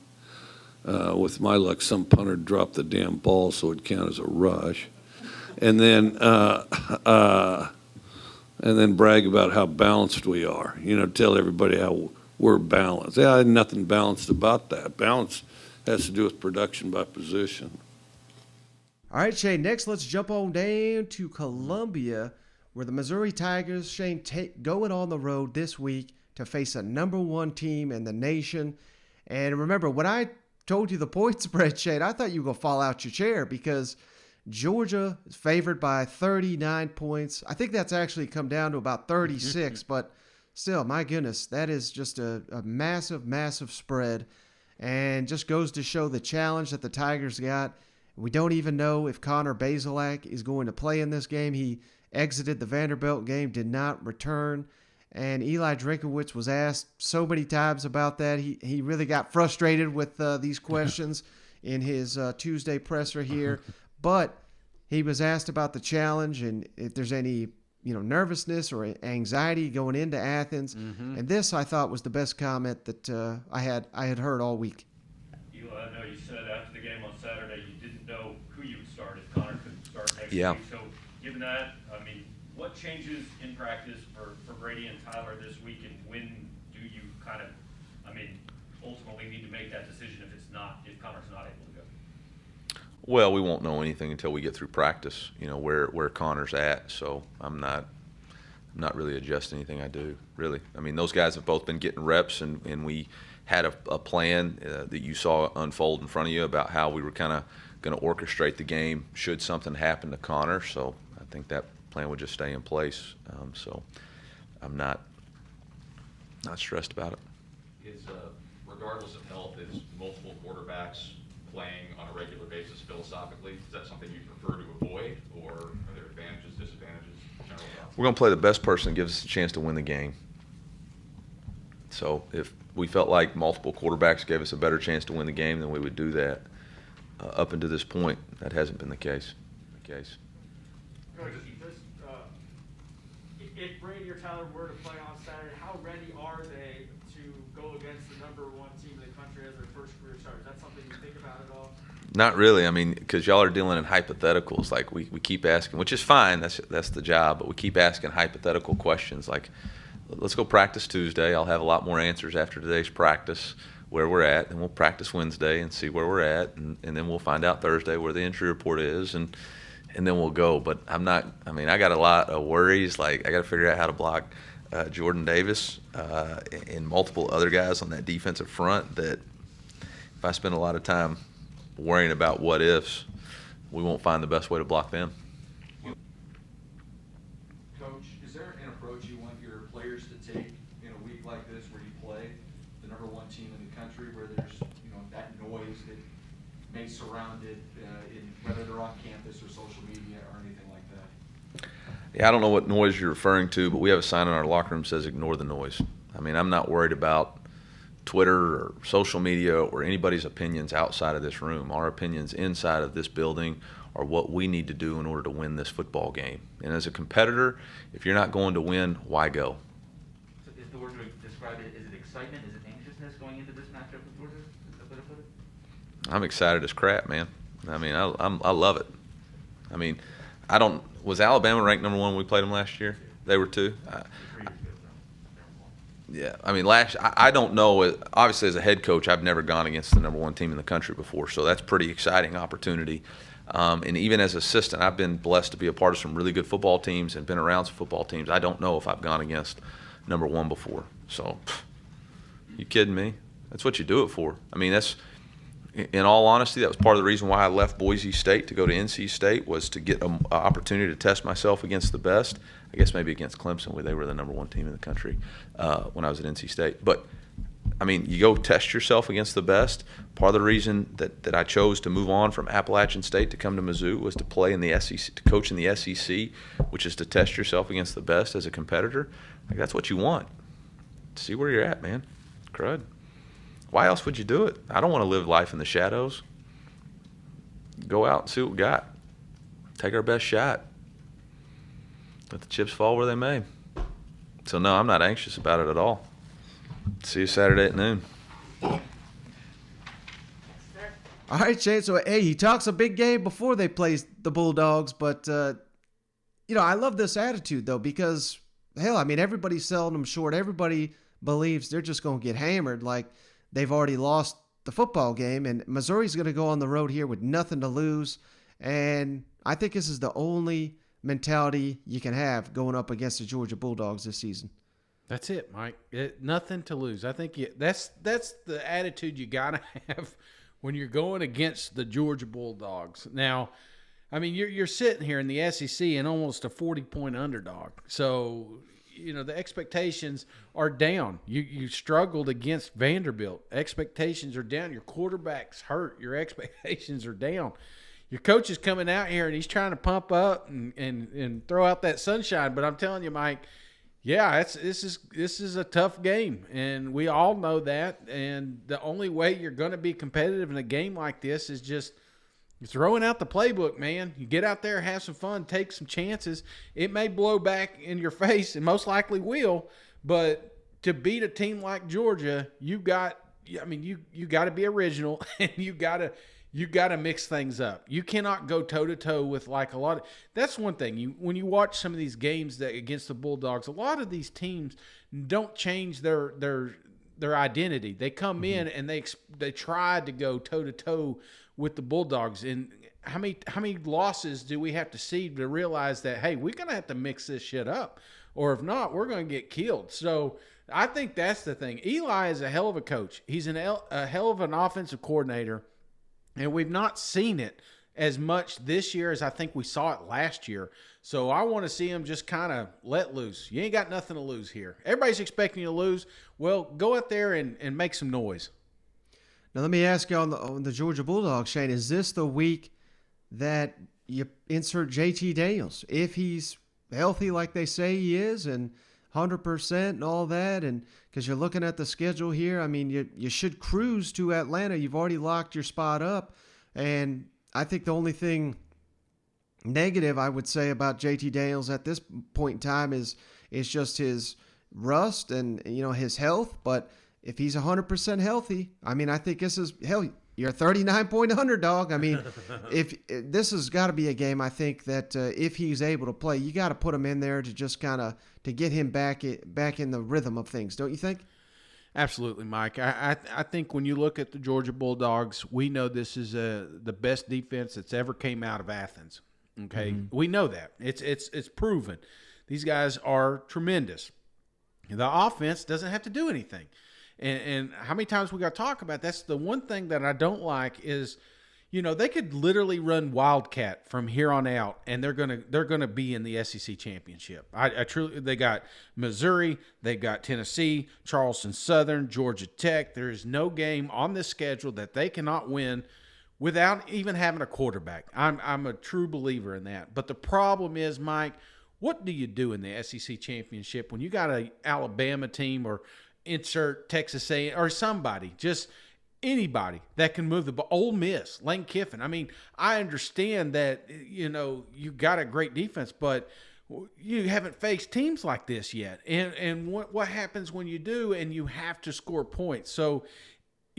With my luck, some punter dropped the damn ball, so it'd count as a rush. And then brag about how balanced we are. Tell everybody how we're balanced. Yeah, nothing balanced about that. Balance has to do with production by position. All right, Shane, next let's jump on down to Columbia, where the Missouri Tigers, Shane, going on the road this week to face a #1 team in the nation. And remember, when I told you the point spread, Shane, I thought you were going to fall out your chair because Georgia is favored by 39 points. I think that's actually come down to about 36, but still, my goodness, that is just a massive, massive spread, and just goes to show the challenge that the Tigers got. We don't even know if Connor Bazelak is going to play in this game. He exited the Vanderbilt game, did not return, and Eli Drinkowitz was asked so many times about that. He really got frustrated with these questions in his Tuesday presser here. But he was asked about the challenge and if there's any, nervousness or anxiety going into Athens. Mm-hmm. And this, I thought, was the best comment that I had heard all week. Eli, I know you said after the game on Saturday you didn't know who you would start if Connor couldn't start next week. So given that, what changes in practice for Brady and Tyler this week, and when do you ultimately need to make that decision if Connor's not able to go? Well, we won't know anything until we get through practice, where Connor's at. So I'm not really adjusting anything I do, really. Those guys have both been getting reps, and we had a plan that you saw unfold in front of you about how we were kind of going to orchestrate the game should something happen to Connor. So I think that plan would just stay in place. So I'm not stressed about it. Regardless of health, is multiple quarterbacks playing on a regular basis philosophically? Is that something you prefer to avoid, or are there advantages, disadvantages? We're going to play the best person that gives us a chance to win the game. So if we felt like multiple quarterbacks gave us a better chance to win the game, then we would do that. Up until this point, that hasn't been the case. Coach, if Brady or Tyler were to play on Saturday, how ready are they to go against the #1 team in the country as their first career start? Is that something you think about at all? Not really. Because y'all are dealing in hypotheticals. Like we keep asking, which is fine. That's the job. But we keep asking hypothetical questions. Like, let's go practice Tuesday. I'll have a lot more answers after today's practice where we're at, and we'll practice Wednesday and see where we're at, and then we'll find out Thursday where the injury report is, and then we'll go. But I'm not. I got a lot of worries. Like, I got to figure out how to block Jordan Davis and multiple other guys on that defensive front. That if I spend a lot of time worrying about what ifs, we won't find the best way to block them. Coach, is there an approach you want your players to take in a week like this, where you play the #1 team in the country, where there's that noise that may surround it, in whether they're on campus or social media or anything like that? Yeah, I don't know what noise you're referring to, but we have a sign in our locker room that says ignore the noise. I'm not worried about Twitter or social media or anybody's opinions outside of this room. Our opinions inside of this building are what we need to do in order to win this football game. And as a competitor, if you're not going to win, why go? So is the word to describe it, is it excitement? Is it anxiousness going into this matchup with Georgia? I'm excited as crap, man. I mean, I love it. I mean, was Alabama ranked number 1 when we played them last year? They were 2. Yeah, I mean, I don't know. Obviously, as a head coach, I've never gone against the number 1 team in the country before, so that's pretty exciting opportunity. And even as assistant, I've been blessed to be a part of some really good football teams and been around some football teams. I don't know if I've gone against number 1 before. So, you kidding me? That's what you do it for. I mean, in all honesty, that was part of the reason why I left Boise State to go to NC State, was to get an opportunity to test myself against the best. I guess maybe against Clemson, where they were the number 1 team in the country when I was at NC State. But, I mean, you go test yourself against the best. Part of the reason that I chose to move on from Appalachian State to come to Mizzou was to play in the SEC, to coach in the SEC, which is to test yourself against the best as a competitor. Like, that's what you want. See where you're at, man. Crud. Why else would you do it? I don't want to live life in the shadows. Go out and see what we got. Take our best shot. Let the chips fall where they may. So, no, I'm not anxious about it at all. See you Saturday at noon. All right, Shane. So, hey, he talks a big game before they play the Bulldogs, but, I love this attitude, though, because, hell, I mean, everybody's selling them short. Everybody believes they're just going to get hammered. Like, they've already lost the football game, and Missouri's going to go on the road here with nothing to lose. And I think this is the only mentality you can have going up against the Georgia Bulldogs this season. That's it, Mike. Nothing to lose. I think that's the attitude you got to have when you're going against the Georgia Bulldogs. Now, I mean, you're sitting here in the SEC and almost a 40-point underdog. So, the expectations are down. You struggled against Vanderbilt. Expectations are down. Your quarterback's hurt. Your expectations are down. Your coach is coming out here and he's trying to pump up and throw out that sunshine. But I'm telling you, Mike, yeah, this is a tough game, and we all know that. And the only way you're going to be competitive in a game like this is just throwing out the playbook, man. You get out there, have some fun, take some chances. It may blow back in your face, and most likely will. But to beat a team like Georgia, you got to be original, and you got to mix things up. You cannot go toe-to-toe with like a lot of – that's one thing. When you watch some of these games that against the Bulldogs, a lot of these teams don't change their identity. They come in and they try to go toe-to-toe with the Bulldogs. And how many losses do we have to see to realize that, hey, we're going to have to mix this shit up, or if not, we're going to get killed. So I think that's the thing. Eli is a hell of a coach. He's a hell of an offensive coordinator, and we've not seen it as much this year as I think we saw it last year. So I want to see him just kind of let loose. You ain't got nothing to lose here. Everybody's expecting you to lose. Well, go out there and make some noise. Now, let me ask you on the Georgia Bulldogs, Shane, is this the week that you insert JT Daniels? If he's healthy like they say he is and 100% and all that, and because you're looking at the schedule here, I mean, you should cruise to Atlanta. You've already locked your spot up. And I think the only thing negative I would say about JT Daniels at this point in time is just his rust and, his health. But if he's 100% healthy, I mean, I think this is, hell, you're a 39-point underdog. I mean, if this has got to be a game, I think that if he's able to play, you got to put him in there to just kind of to get him back in the rhythm of things, don't you think? Absolutely, Mike. I think when you look at the Georgia Bulldogs, we know this is the best defense that's ever came out of Athens. Okay, we know that it's proven. These guys are tremendous. The offense doesn't have to do anything. And how many times we got to talk about that's the one thing that I don't like is, they could literally run Wildcat from here on out, and they're gonna be in the SEC championship. I truly, they got Missouri, they got Tennessee, Charleston Southern, Georgia Tech. There is no game on this schedule that they cannot win without even having a quarterback. I'm a true believer in that. But the problem is, Mike, what do you do in the SEC championship when you got a Alabama team or insert Texas A or somebody, just anybody that can move the ball? Ole Miss, Lane Kiffin. I mean, I understand that, you got a great defense, but you haven't faced teams like this yet. And what happens when you do and you have to score points? So,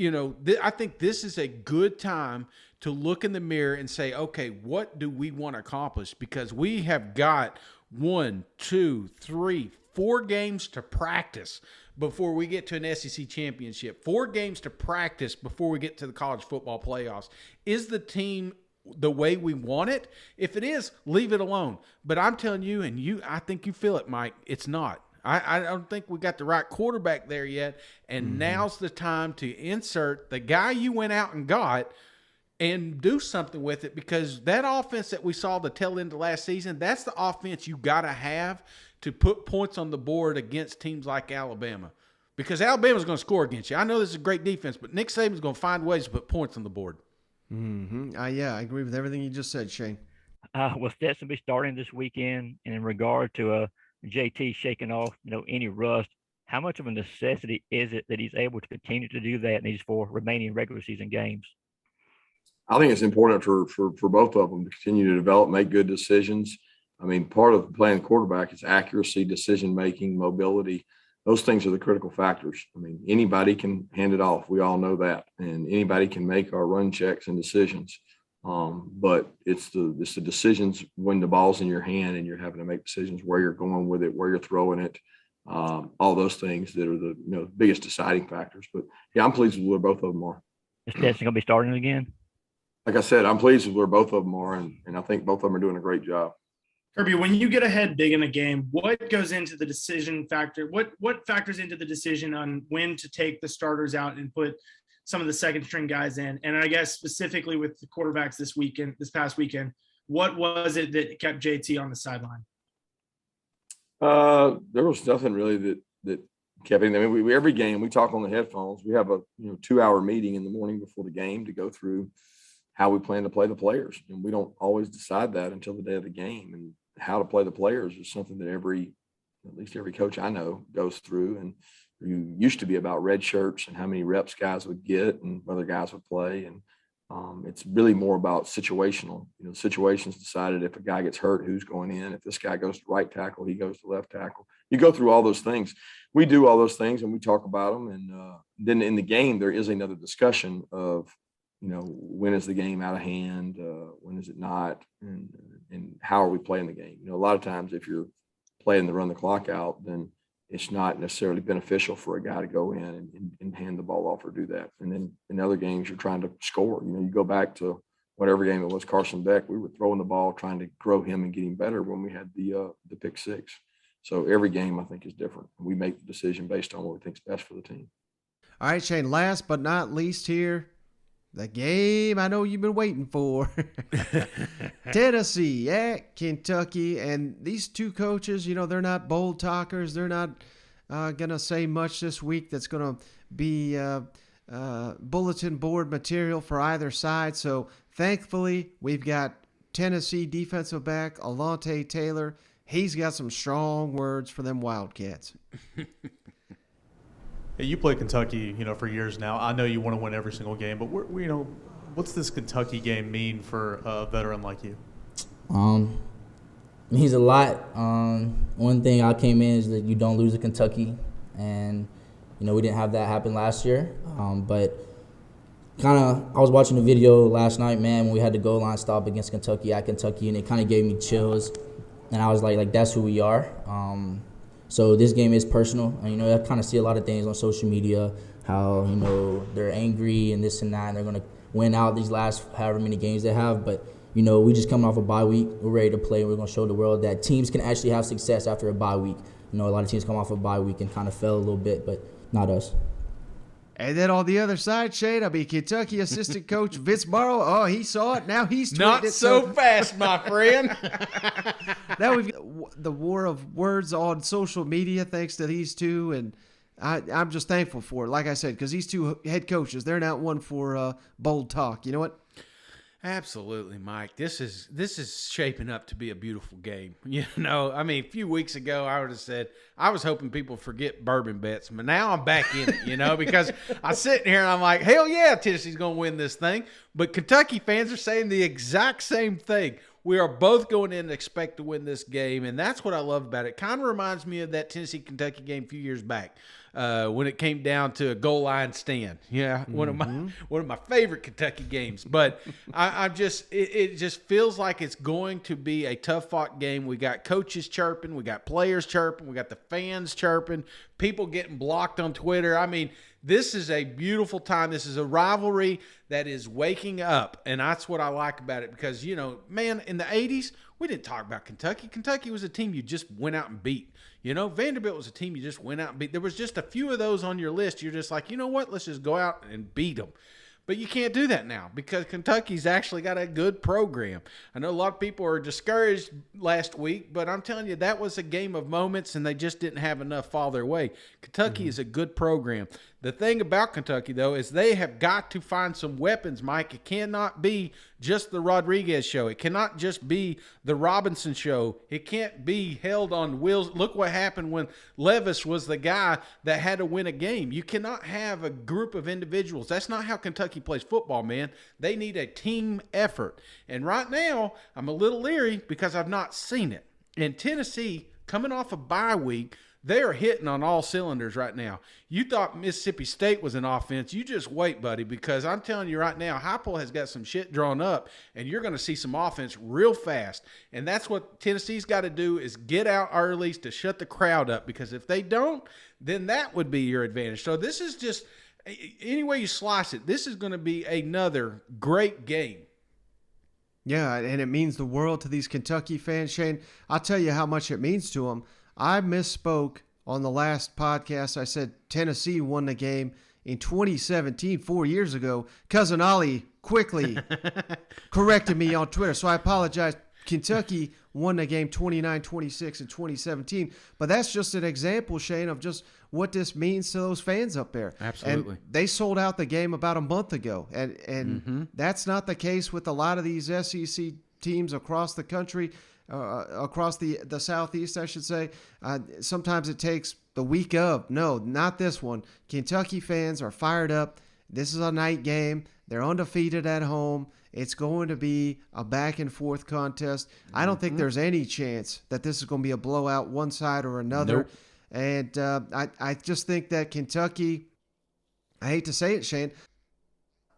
I think this is a good time to look in the mirror and say, okay, what do we want to accomplish? Because we have got 1, 2, 3, 4 games to practice before we get to an SEC championship, 4 games to practice before we get to the college football playoffs. Is the team the way we want it? If it is, leave it alone. But I'm telling you, and I think you feel it, Mike, it's not. I don't think we got the right quarterback there yet, and now's the time to insert the guy you went out and got and do something with it, because that offense that we saw the tail end of last season, that's the offense you got to have to put points on the board against teams like Alabama, because Alabama's going to score against you. I know this is a great defense, but Nick Saban's going to find ways to put points on the board. Yeah, I agree with everything you just said, Shane. Will Stetson be starting this weekend? And in regard to JT shaking off, any rust, how much of a necessity is it that he's able to continue to do that in these 4 remaining regular season games? I think it's important for both of them to continue to develop, make good decisions. I mean, part of playing quarterback is accuracy, decision-making, mobility. Those things are the critical factors. I mean, anybody can hand it off. We all know that. And anybody can make our run checks and decisions. But it's the decisions when the ball's in your hand and you're having to make decisions where you're going with it, where you're throwing it, all those things that are the biggest deciding factors. But, yeah, I'm pleased with where both of them are. Is Stetson going to be starting again? Like I said, I'm pleased with where both of them are, and I think both of them are doing a great job. Kirby, when you get ahead big in a game, what goes into the decision factor? What factors into the decision on when to take the starters out and put some of the second string guys in? And I guess specifically with the quarterbacks this past weekend, what was it that kept JT on the sideline? There was nothing really that kept him. I mean, every game we talk on the headphones. We have a 2-hour meeting in the morning before the game to go through how we plan to play the players, and we don't always decide that until the day of the game. And how to play the players is something that at least every coach I know goes through. And you used to be about red shirts and how many reps guys would get and whether guys would play. And it's really more about situational. Situations decided if a guy gets hurt, who's going in. If this guy goes to right tackle, he goes to left tackle. You go through all those things. We do all those things and we talk about them. And then in the game, there is another discussion of, when is the game out of hand? When is it not? And how are we playing the game? A lot of times if you're playing to run the clock out, then it's not necessarily beneficial for a guy to go in and hand the ball off or do that. And then in other games, you're trying to score. You go back to whatever game it was, Carson Beck, we were throwing the ball, trying to grow him and get him better when we had the pick six. So every game I think is different. We make the decision based on what we think is best for the team. All right, Shane, last but not least here, the game I know you've been waiting for. Tennessee at Kentucky. And these two coaches, they're not bold talkers. They're not going to say much this week that's going to be bulletin board material for either side. So thankfully, we've got Tennessee defensive back Alontae Taylor. He's got some strong words for them Wildcats. You play Kentucky, for years now. I know you want to win every single game, but what's this Kentucky game mean for a veteran like you? Means a lot. One thing I came in is that you don't lose to Kentucky, and we didn't have that happen last year. But I was watching the video last night, man, when we had the goal line stop against Kentucky at Kentucky, and it kind of gave me chills, and I was like that's who we are. So this game is personal. And, I kind of see a lot of things on social media, how, they're angry and this and that, and they're going to win out these last however many games they have. But, we just coming off a bye week. We're ready to play, and we're going to show the world that teams can actually have success after a bye week. A lot of teams come off a bye week and kind of fell a little bit, but not us. And then on the other side, Shane, Kentucky assistant coach Vince Morrow. Oh, he saw it. Now he's tweeting not it. So fast, my friend. Now we've got the war of words on social media thanks to these two, and I'm just thankful for it. Like I said, because these two head coaches, they're not one for bold talk. You know what? Absolutely, Mike. This is shaping up to be a beautiful game. A few weeks ago, I would have said I was hoping people forget bourbon bets, but now I'm back in it, because I'm sitting here and I'm like, hell yeah, Tennessee's going to win this thing. But Kentucky fans are saying the exact same thing. We are both going in and expect to win this game, and that's what I love about it. Kind of reminds me of that Tennessee-Kentucky game a few years back. when it came down to a goal line stand. Yeah, one of my favorite Kentucky games. But I'm just it just feels like it's going to be a tough fought game. We got coaches chirping, we got players chirping, we got the fans chirping, people getting blocked on Twitter. I mean, this is a beautiful time. This is a rivalry that is waking up, and that's what I like about it because, man, in the 80s, we didn't talk about Kentucky. Kentucky was a team you just went out and beat. Vanderbilt was a team you just went out and beat. There was just a few of those on your list. You're just like, you know what? Let's just go out and beat them. But you can't do that now because Kentucky's actually got a good program. I know a lot of people are discouraged last week, but I'm telling you, that was a game of moments, and they just didn't have enough fall their way. Kentucky is a good program. The thing about Kentucky, though, is they have got to find some weapons, Mike. It cannot be just the Rodriguez show. It cannot just be the Robinson show. It can't be held on wheels. Look what happened when Levis was the guy that had to win a game. You cannot have a group of individuals. That's not how Kentucky plays football, man. They need a team effort. And right now, I'm a little leery because I've not seen it. In Tennessee, coming off a bye week, they are hitting on all cylinders right now. You thought Mississippi State was an offense. You just wait, buddy, because I'm telling you right now, Heupel has got some shit drawn up, and you're going to see some offense real fast. And that's what Tennessee's got to do is get out early to shut the crowd up, because if they don't, then that would be your advantage. So this is just, any way you slice it, this is going to be another great game. Yeah, and it means the world to these Kentucky fans, Shane. I'll tell you how much it means to them. I misspoke on the last podcast. I said Tennessee won the game in 2017, 4 years ago. Cousin Ollie quickly corrected me on Twitter, so I apologize. Kentucky won the game 29-26 in 2017. But that's just an example, Shane, of just what this means to those fans up there. Absolutely. And they sold out the game about a month ago. And that's not the case with a lot of these SEC teams across the country. Across the Southeast, I should say. Sometimes it takes the week of. No, not this one. Kentucky fans are fired up. This is a night game. They're undefeated at home. It's going to be a back-and-forth contest. I don't think there's any chance that this is going to be a blowout one side or another. Nope. And I just think that Kentucky, I hate to say it, Shane,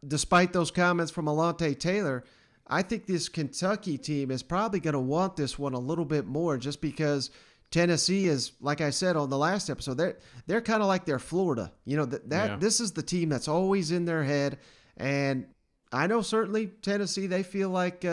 despite those comments from Alontae Taylor, I think this Kentucky team is probably going to want this one a little bit more just because Tennessee is, like I said on the last episode, they're kind of like their Florida. This is the team that's always in their head. And I know certainly Tennessee, they feel like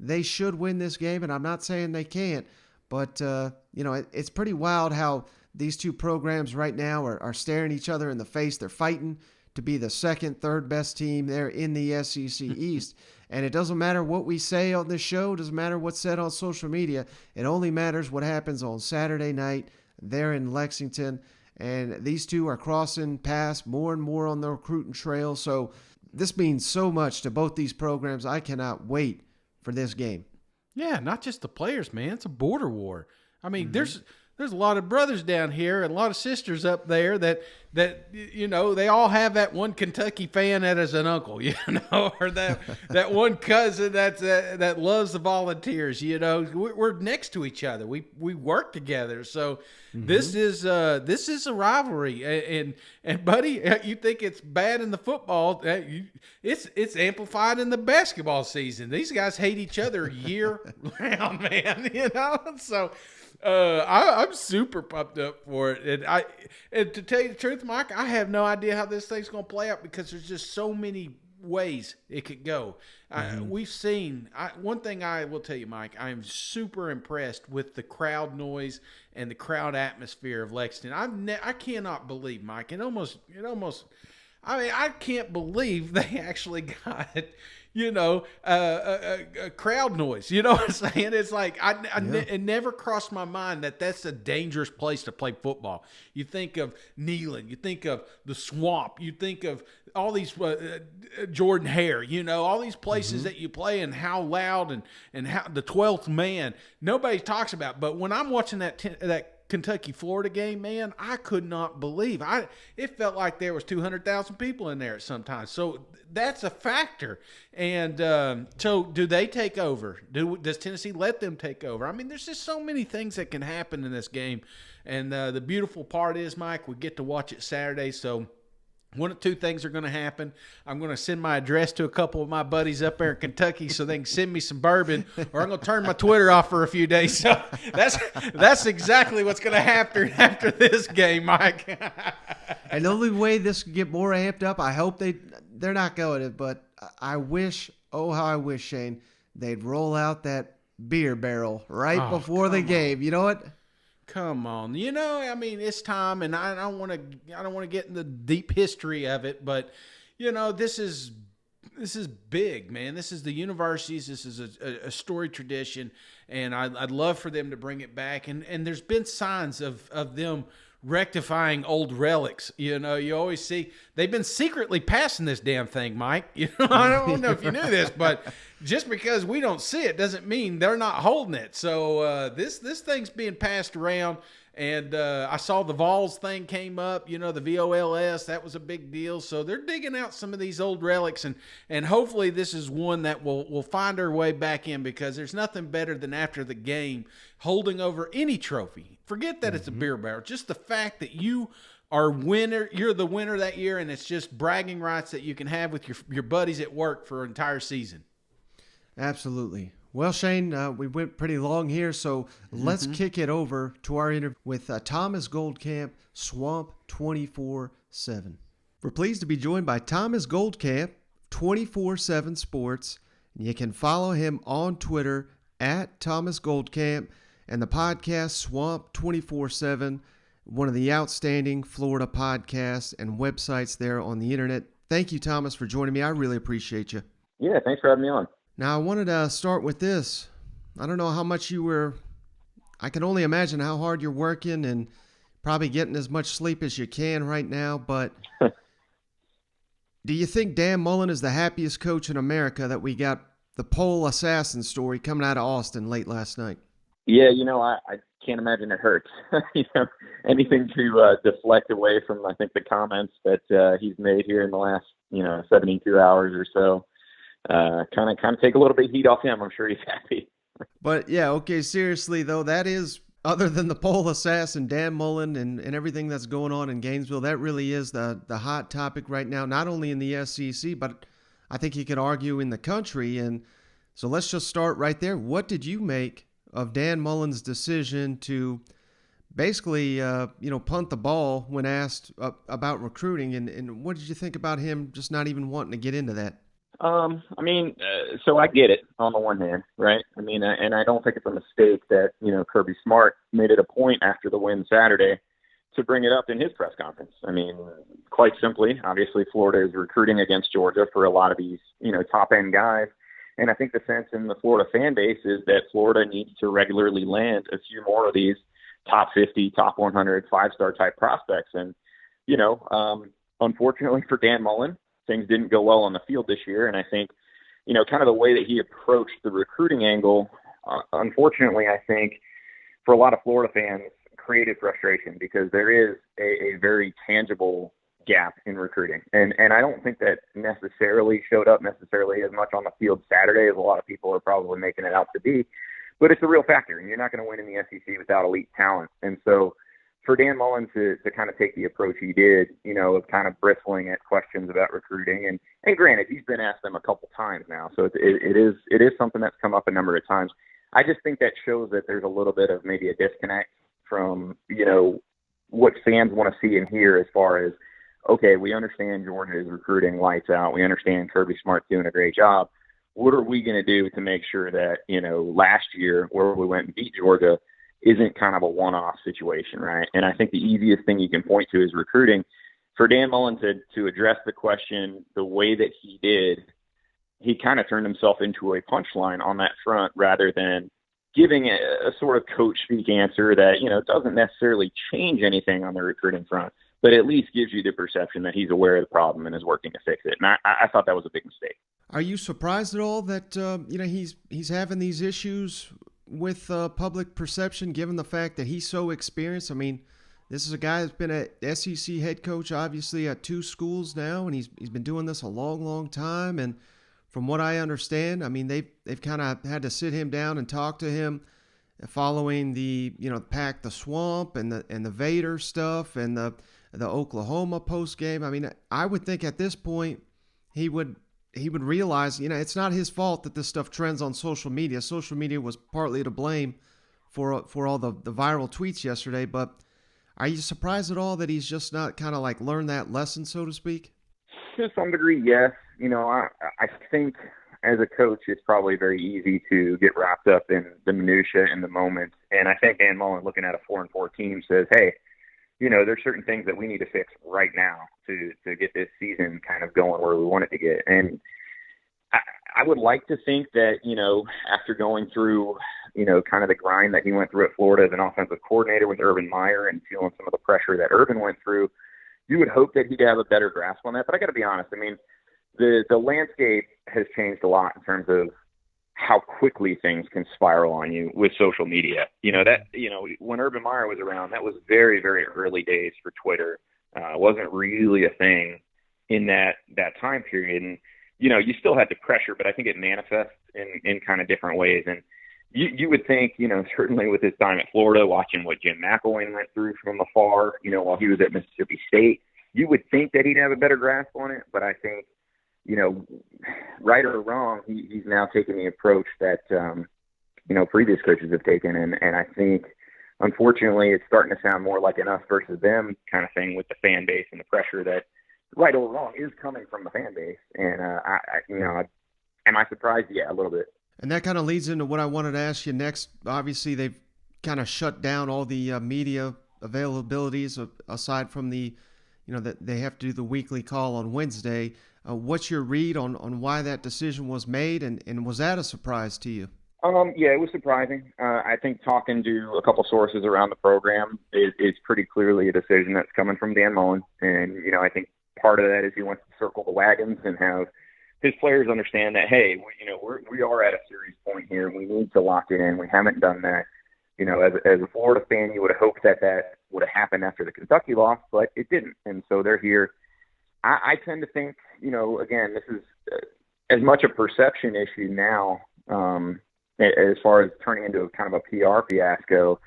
they should win this game, and I'm not saying they can't. But, it's pretty wild how these two programs right now are staring each other in the face. They're fighting to be the second, third best team there in the SEC East. And it doesn't matter what we say on this show. It doesn't matter what's said on social media. It only matters what happens on Saturday night there in Lexington. And these two are crossing paths more and more on the recruiting trail. So this means so much to both these programs. I cannot wait for this game. Yeah, not just the players, man. It's a border war. I mean, there's a lot of brothers down here and a lot of sisters up there that they all have that one Kentucky fan that is an uncle, or that one cousin that loves the Volunteers. We're next to each other. We work together. So this is a rivalry. And buddy, you think it's bad in the football? It's amplified in the basketball season. These guys hate each other year round, man. So. I'm super pumped up for it, and to tell you the truth, Mike, I have no idea how this thing's going to play out because there's just so many ways it could go. We've seen one thing. I will tell you, Mike, I am super impressed with the crowd noise and the crowd atmosphere of Lexington. I cannot believe, Mike. It almost. I mean, I can't believe they actually got. A crowd noise. You know what I'm saying? It's like it never crossed my mind that that's a dangerous place to play football. You think of Neyland, you think of the Swamp, you think of all these Jordan Hare, all these places that you play and how loud and how the 12th man nobody talks about. But when I'm watching that Kentucky-Florida game, man, I could not believe. It felt like there was 200,000 people in there at some time. So that's a factor. And so do they take over? Does Tennessee let them take over? I mean, there's just so many things that can happen in this game. And the beautiful part is, Mike, we get to watch it Saturday. So one of two things are going to happen. I'm going to send my address to a couple of my buddies up there in Kentucky so they can send me some bourbon, or I'm going to turn my Twitter off for a few days. So that's exactly what's going to happen after this game, Mike. And the only way this could get more amped up, I hope they're not going to, but I wish, oh how I wish, Shane, they'd roll out that beer barrel right before the game. You know what? Come on, I mean, it's time, and I don't want to get in the deep history of it, but this is big, man. This is the universities. This is a storied tradition, and I'd love for them to bring it back. And there's been signs of them rectifying old relics. You always see they've been secretly passing this damn thing, Mike. I don't know if you knew this, but just because we don't see it doesn't mean they're not holding it. So this thing's being passed around. And I saw the Vols thing came up, the VOLS, that was a big deal. So they're digging out some of these old relics, and hopefully this is one that will find our way back in, because there's nothing better than after the game holding over any trophy. Forget that it's a beer barrel. Just the fact that you're the winner that year, and it's just bragging rights that you can have with your buddies at work for an entire season. Absolutely. Well, Shane, we went pretty long here, so let's kick it over to our interview with Thomas Goldkamp, Swamp247. We're pleased to be joined by Thomas Goldkamp, 247Sports. You can follow him on Twitter at Thomas Goldkamp, and the podcast Swamp247, one of the outstanding Florida podcasts and websites there on the internet. Thank you, Thomas, for joining me. I really appreciate you. Yeah, thanks for having me on. Now, I wanted to start with this. I don't know how much I can only imagine how hard you're working and probably getting as much sleep as you can right now, but do you think Dan Mullen is the happiest coach in America that we got the pole assassin story coming out of Austin late last night? Yeah, I can't imagine it hurts. Anything to deflect away from, I think, the comments that he's made here in the last, 72 hours or so. Kind of take a little bit of heat off him. I'm sure he's happy. But yeah, okay, seriously though, that is, other than the pole assassin, Dan Mullen and everything that's going on in Gainesville, that really is the hot topic right now, not only in the SEC, but I think you could argue in the country. And so let's just start right there. What did you make of Dan Mullen's decision to basically, punt the ball when asked about recruiting? And what did you think about him just not even wanting to get into that? So I get it on the one hand, right? And I don't think it's a mistake that, Kirby Smart made it a point after the win Saturday to bring it up in his press conference. Quite simply, obviously Florida is recruiting against Georgia for a lot of these, top end guys. And I think the sense in the Florida fan base is that Florida needs to regularly land a few more of these top 50, top 100, 5-star type prospects. And, unfortunately for Dan Mullen, things didn't go well on the field this year. And I think, kind of the way that he approached the recruiting angle, unfortunately, I think for a lot of Florida fans created frustration, because there is a very tangible gap in recruiting. And I don't think that necessarily showed up necessarily as much on the field Saturday as a lot of people are probably making it out to be, but it's a real factor, and you're not going to win in the SEC without elite talent. And so for Dan Mullen to kind of take the approach he did, of kind of bristling at questions about recruiting, and granted, he's been asked them a couple times now, so it is something that's come up a number of times. I just think that shows that there's a little bit of maybe a disconnect from, what fans want to see and hear as far as, okay, we understand Georgia is recruiting lights out. We understand Kirby Smart's doing a great job. What are we going to do to make sure that, last year where we went and beat Georgia isn't kind of a one-off situation, right? And I think the easiest thing you can point to is recruiting. For Dan Mullen to address the question the way that he did, he kind of turned himself into a punchline on that front rather than giving a sort of coach speak answer that, doesn't necessarily change anything on the recruiting front, but at least gives you the perception that he's aware of the problem and is working to fix it. And I thought that was a big mistake. Are you surprised at all that, he's having these issues with public perception, given the fact that he's so experienced? I mean, this is a guy that's been a SEC head coach, obviously, at 2 schools now, and he's been doing this a long, long time. And from what I understand, I mean, they've kind of had to sit him down and talk to him following the Pack the Swamp and the Vader stuff and the Oklahoma post game. I mean, I would think at this point he would realize, it's not his fault that this stuff trends on social media. Social media was partly to blame for all the viral tweets yesterday. But are you surprised at all that he's just not kind of like learned that lesson, so to speak? To some degree, yes. I think as a coach, it's probably very easy to get wrapped up in the minutia in the moment. And I think Dan Mullen, looking at a 4-4 team, says, hey, there's certain things that we need to fix right now to get this season kind of going where we want it to get. And I would like to think that, after going through, kind of the grind that he went through at Florida as an offensive coordinator with Urban Meyer and feeling some of the pressure that Urban went through, you would hope that he'd have a better grasp on that. But I got to be honest. I mean, the landscape has changed a lot in terms of how quickly things can spiral on you with social media. When Urban Meyer was around, that was very, very early days for Twitter. It wasn't really a thing in that time period. And, you still had the pressure, but I think it manifests in kind of different ways. And you would think, certainly with his time at Florida, watching what Jim McElwain went through from afar, while he was at Mississippi State, you would think that he'd have a better grasp on it. But I think, right or wrong, he's now taking the approach that, previous coaches have taken. And I think, unfortunately, it's starting to sound more like an us versus them kind of thing with the fan base and the pressure that, right or wrong, is coming from the fan base. And, am I surprised? Yeah, a little bit. And that kind of leads into what I wanted to ask you next. Obviously, they've kind of shut down all the media availabilities aside from that they have to do the weekly call on Wednesday. What's your read on why that decision was made, and was that a surprise to you? Yeah, it was surprising. I think talking to a couple sources around the program, it's pretty clearly a decision that's coming from Dan Mullen. And, I think part of that is he wants to circle the wagons and have his players understand that, hey, we are at a serious point here. We need to lock it in. We haven't done that. As a Florida fan, you would have hoped that would have happened after the Kentucky loss, but it didn't. And so they're here. I tend to think, again, this is as much a perception issue now as far as turning into a kind of a PR fiasco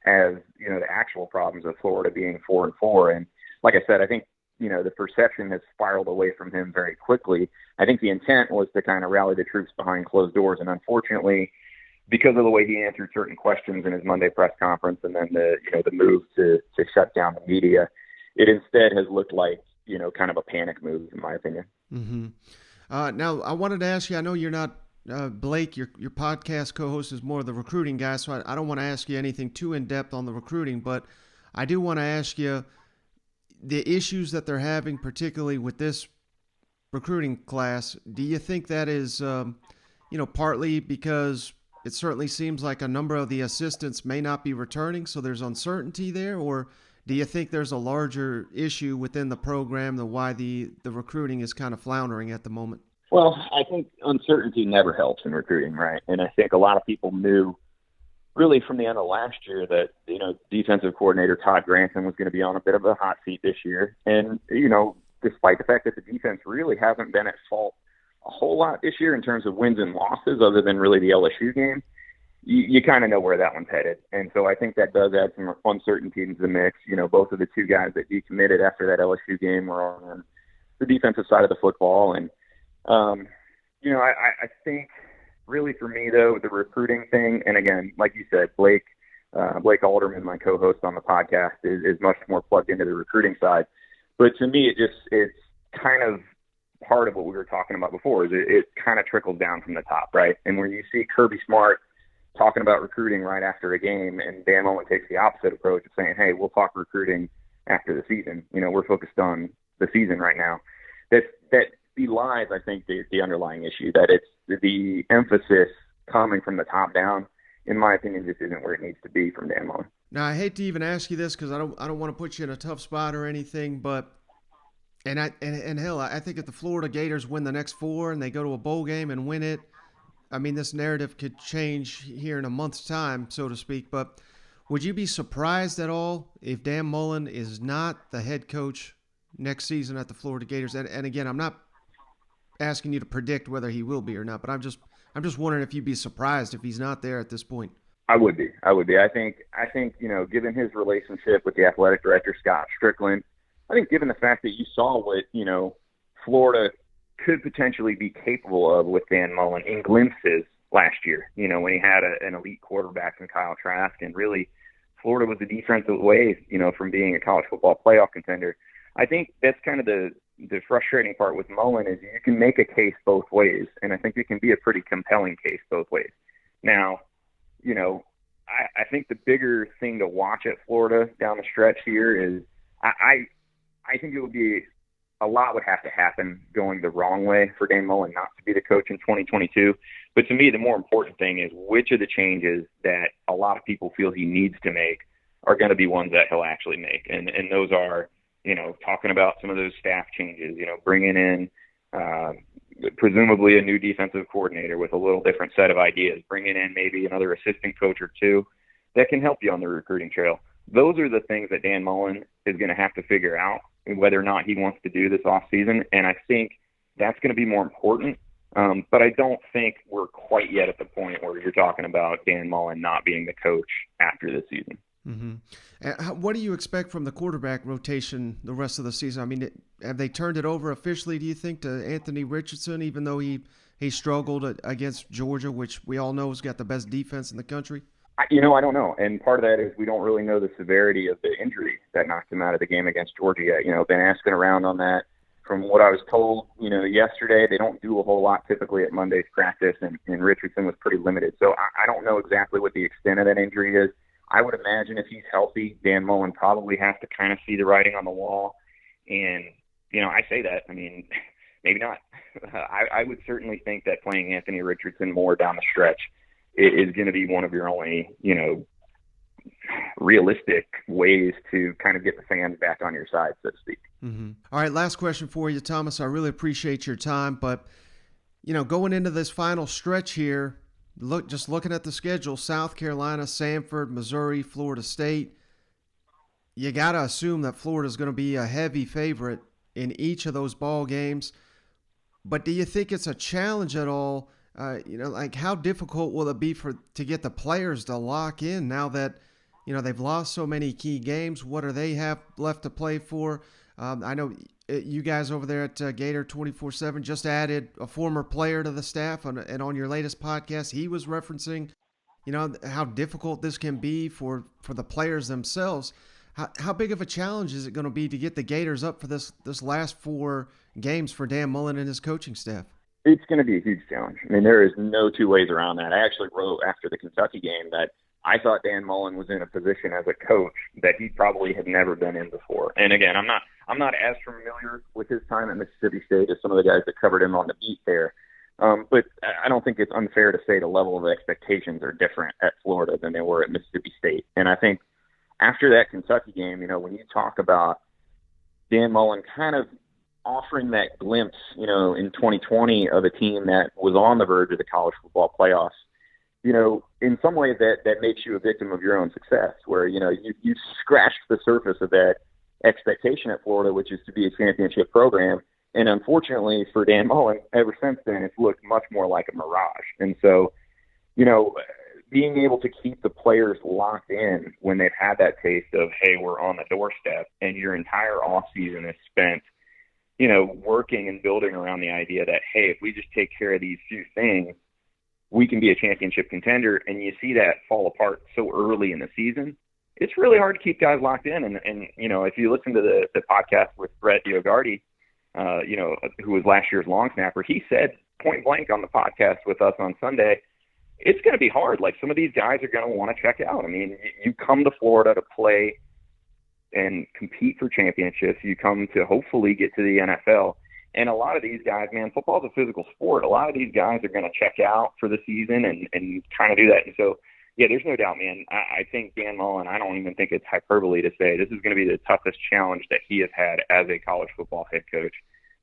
as, the actual problems of Florida being 4-4. And like I said, I think, the perception has spiraled away from him very quickly. I think the intent was to kind of rally the troops behind closed doors. And unfortunately, because of the way he answered certain questions in his Monday press conference and then the move to shut down the media, it instead has looked like, kind of a panic move, in my opinion. Mm-hmm. Now, I wanted to ask you, I know you're not, Blake, your podcast co-host is more of the recruiting guy, so I don't want to ask you anything too in-depth on the recruiting, but I do want to ask you the issues that they're having, particularly with this recruiting class. Do you think that is, partly because it certainly seems like a number of the assistants may not be returning, so there's uncertainty there, or do you think there's a larger issue within the program than why the recruiting is kind of floundering at the moment? Well, I think uncertainty never helps in recruiting, right? And I think a lot of people knew really from the end of last year that, defensive coordinator Todd Granson was going to be on a bit of a hot seat this year. And, despite the fact that the defense really hasn't been at fault a whole lot this year in terms of wins and losses other than really the LSU game, you kind of know where that one's headed. And so I think that does add some uncertainty into the mix. Both of the two guys that decommitted after that LSU game were on the defensive side of the football. And, I think really for me, though, the recruiting thing, and again, like you said, Blake Alderman, my co-host on the podcast, is much more plugged into the recruiting side. But to me, it's kind of part of what we were talking about before. Is it kind of trickles down from the top, right? And when you see Kirby Smart talking about recruiting right after a game, and Dan Mullen takes the opposite approach of saying, hey, we'll talk recruiting after the season. We're focused on the season right now. That belies, I think, the underlying issue, that it's the emphasis coming from the top down, in my opinion, just isn't where it needs to be from Dan Mullen. Now, I hate to even ask you this because I don't want to put you in a tough spot or anything, but and hell, I think if the Florida Gators win the next 4 and they go to a bowl game and win it, I mean, this narrative could change here in a month's time, so to speak, but would you be surprised at all if Dan Mullen is not the head coach next season at the Florida Gators? And again, I'm not asking you to predict whether he will be or not, but I'm just wondering if you'd be surprised if he's not there at this point. I would be. I think, given his relationship with the athletic director, Scott Strickland, I think given the fact that you saw what, Florida could potentially be capable of with Dan Mullen in glimpses last year, when he had an elite quarterback in Kyle Trask, and really Florida was a defensive way, from being a college football playoff contender. I think that's kind of the frustrating part with Mullen is you can make a case both ways, and I think it can be a pretty compelling case both ways. Now, I think the bigger thing to watch at Florida down the stretch here is I think it would be a lot would have to happen going the wrong way for Dan Mullen not to be the coach in 2022. But to me, the more important thing is which of the changes that a lot of people feel he needs to make are going to be ones that he'll actually make. And those are, talking about some of those staff changes, bringing in presumably a new defensive coordinator with a little different set of ideas, bringing in maybe another assistant coach or two that can help you on the recruiting trail. Those are the things that Dan Mullen is going to have to figure out, whether or not he wants to do this offseason. And I think that's going to be more important. But I don't think we're quite yet at the point where you're talking about Dan Mullen not being the coach after this season. Mm-hmm. What do you expect from the quarterback rotation the rest of the season? I mean, have they turned it over officially, do you think, to Anthony Richardson, even though he struggled against Georgia, which we all know has got the best defense in the country? I don't know. And part of that is we don't really know the severity of the injury that knocked him out of the game against Georgia yet. Been asking around on that. From what I was told, yesterday, they don't do a whole lot typically at Monday's practice, and Richardson was pretty limited. So I don't know exactly what the extent of that injury is. I would imagine if he's healthy, Dan Mullen probably has to kind of see the writing on the wall. And, I say that. I mean, maybe not. I would certainly think that playing Anthony Richardson more down the stretch is going to be one of your only, realistic ways to kind of get the fans back on your side, so to speak. Mm-hmm. All right, last question for you, Thomas. I really appreciate your time, but, going into this final stretch here, looking at the schedule, South Carolina, Samford, Missouri, Florida State, you got to assume that Florida is going to be a heavy favorite in each of those ball games. But do you think it's a challenge at all? How difficult will it be to get the players to lock in now that, they've lost so many key games? What do they have left to play for? I know you guys over there at Gator 24/7 just added a former player to the staff, and on your latest podcast, he was referencing, how difficult this can be for the players themselves. How big of a challenge is it going to be to get the Gators up for this last 4 games for Dan Mullen and his coaching staff? It's going to be a huge challenge. I mean, there is no two ways around that. I actually wrote after the Kentucky game that I thought Dan Mullen was in a position as a coach that he probably had never been in before. And again, I'm not as familiar with his time at Mississippi State as some of the guys that covered him on the beat there. But I don't think it's unfair to say the level of expectations are different at Florida than they were at Mississippi State. And I think after that Kentucky game, when you talk about Dan Mullen kind of offering that glimpse, in 2020 of a team that was on the verge of the college football playoffs, in some ways that makes you a victim of your own success, where, you scratched the surface of that expectation at Florida, which is to be a championship program. And unfortunately for Dan Mullen, ever since then, it's looked much more like a mirage. And so, being able to keep the players locked in when they've had that taste of, hey, we're on the doorstep, and your entire offseason is spent, working and building around the idea that, hey, if we just take care of these few things, we can be a championship contender, and you see that fall apart so early in the season, it's really hard to keep guys locked in. And if you listen to the podcast with Brett Diogardi, who was last year's long snapper, he said point blank on the podcast with us on Sunday, it's going to be hard. Like, some of these guys are going to want to check out. I mean, you come to Florida to play and compete for championships. You come to hopefully get to the NFL. And a lot of these guys, man, football is a physical sport. A lot of these guys are going to check out for the season and kind of do that. And so, yeah, there's no doubt, man. I think Dan Mullen, I don't even think it's hyperbole to say this is going to be the toughest challenge that he has had as a college football head coach,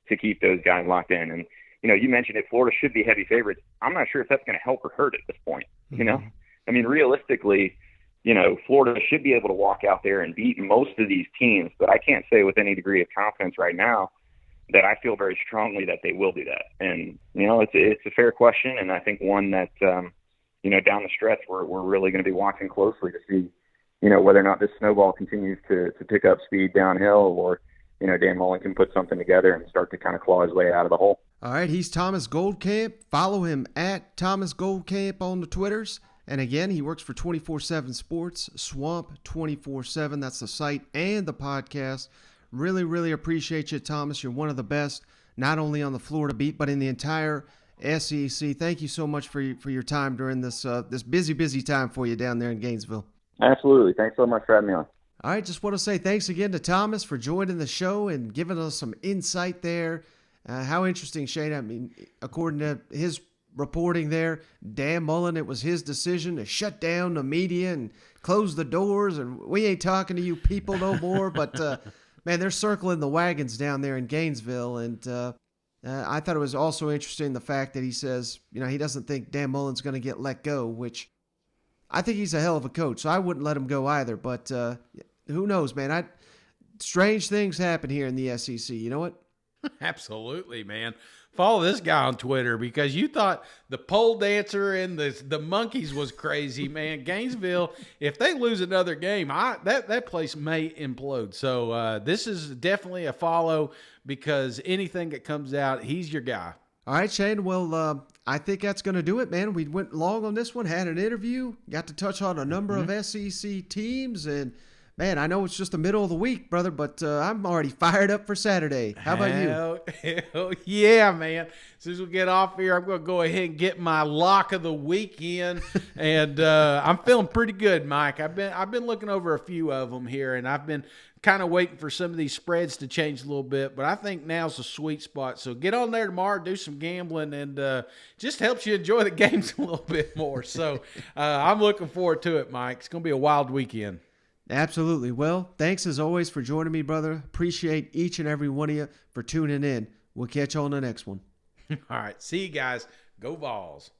to keep those guys locked in. And, you mentioned it, Florida should be heavy favorites. I'm not sure if that's going to help or hurt at this point. I mean, realistically, Florida should be able to walk out there and beat most of these teams, but I can't say with any degree of confidence right now that I feel very strongly that they will do that. And, it's a fair question, and I think one that, down the stretch we're really going to be watching closely to see, whether or not this snowball continues to pick up speed downhill, or, Dan Mullen can put something together and start to kind of claw his way out of the hole. All right, he's Thomas Goldkamp. Follow him at Thomas Goldkamp on the Twitters. And again, he works for 247 Sports, Swamp247. That's the site and the podcast. Really, really appreciate you, Thomas. You're one of the best, not only on the Florida beat, but in the entire SEC. Thank you so much for your time during this busy time for you down there in Gainesville. Absolutely. Thanks so much for having me on. All right, just want to say thanks again to Thomas for joining the show and giving us some insight there. How interesting, Shane. I mean, according to his reporting there, Dan Mullen, it was his decision to shut down the media and close the doors, and we ain't talking to you people no more. But, man, they're circling the wagons down there in Gainesville. And I thought it was also interesting the fact that he says, he doesn't think Dan Mullen's going to get let go, which I think he's a hell of a coach, so I wouldn't let him go either. But who knows, man? Strange things happen here in the SEC. You know what? Absolutely, man. Follow this guy on Twitter, because you thought the pole dancer and the monkeys was crazy, man. Gainesville, if they lose another game, that place may implode. So this is definitely a follow, because anything that comes out, he's your guy. All right, Shane. Well, I think that's going to do it, man. We went long on this one, had an interview, got to touch on a number of SEC teams, and man, I know it's just the middle of the week, brother, but I'm already fired up for Saturday. How about you? Hell yeah, man. As soon as we get off here, I'm going to go ahead and get my lock of the weekend, and I'm feeling pretty good, Mike. I've been looking over a few of them here, and I've been kind of waiting for some of these spreads to change a little bit, but I think now's a sweet spot. So get on there tomorrow, do some gambling, and just helps you enjoy the games a little bit more. So I'm looking forward to it, Mike. It's going to be a wild weekend. Absolutely. Well, thanks as always for joining me, brother. Appreciate each and every one of you for tuning in. We'll catch you on the next one. All right. See you guys. Go Vols.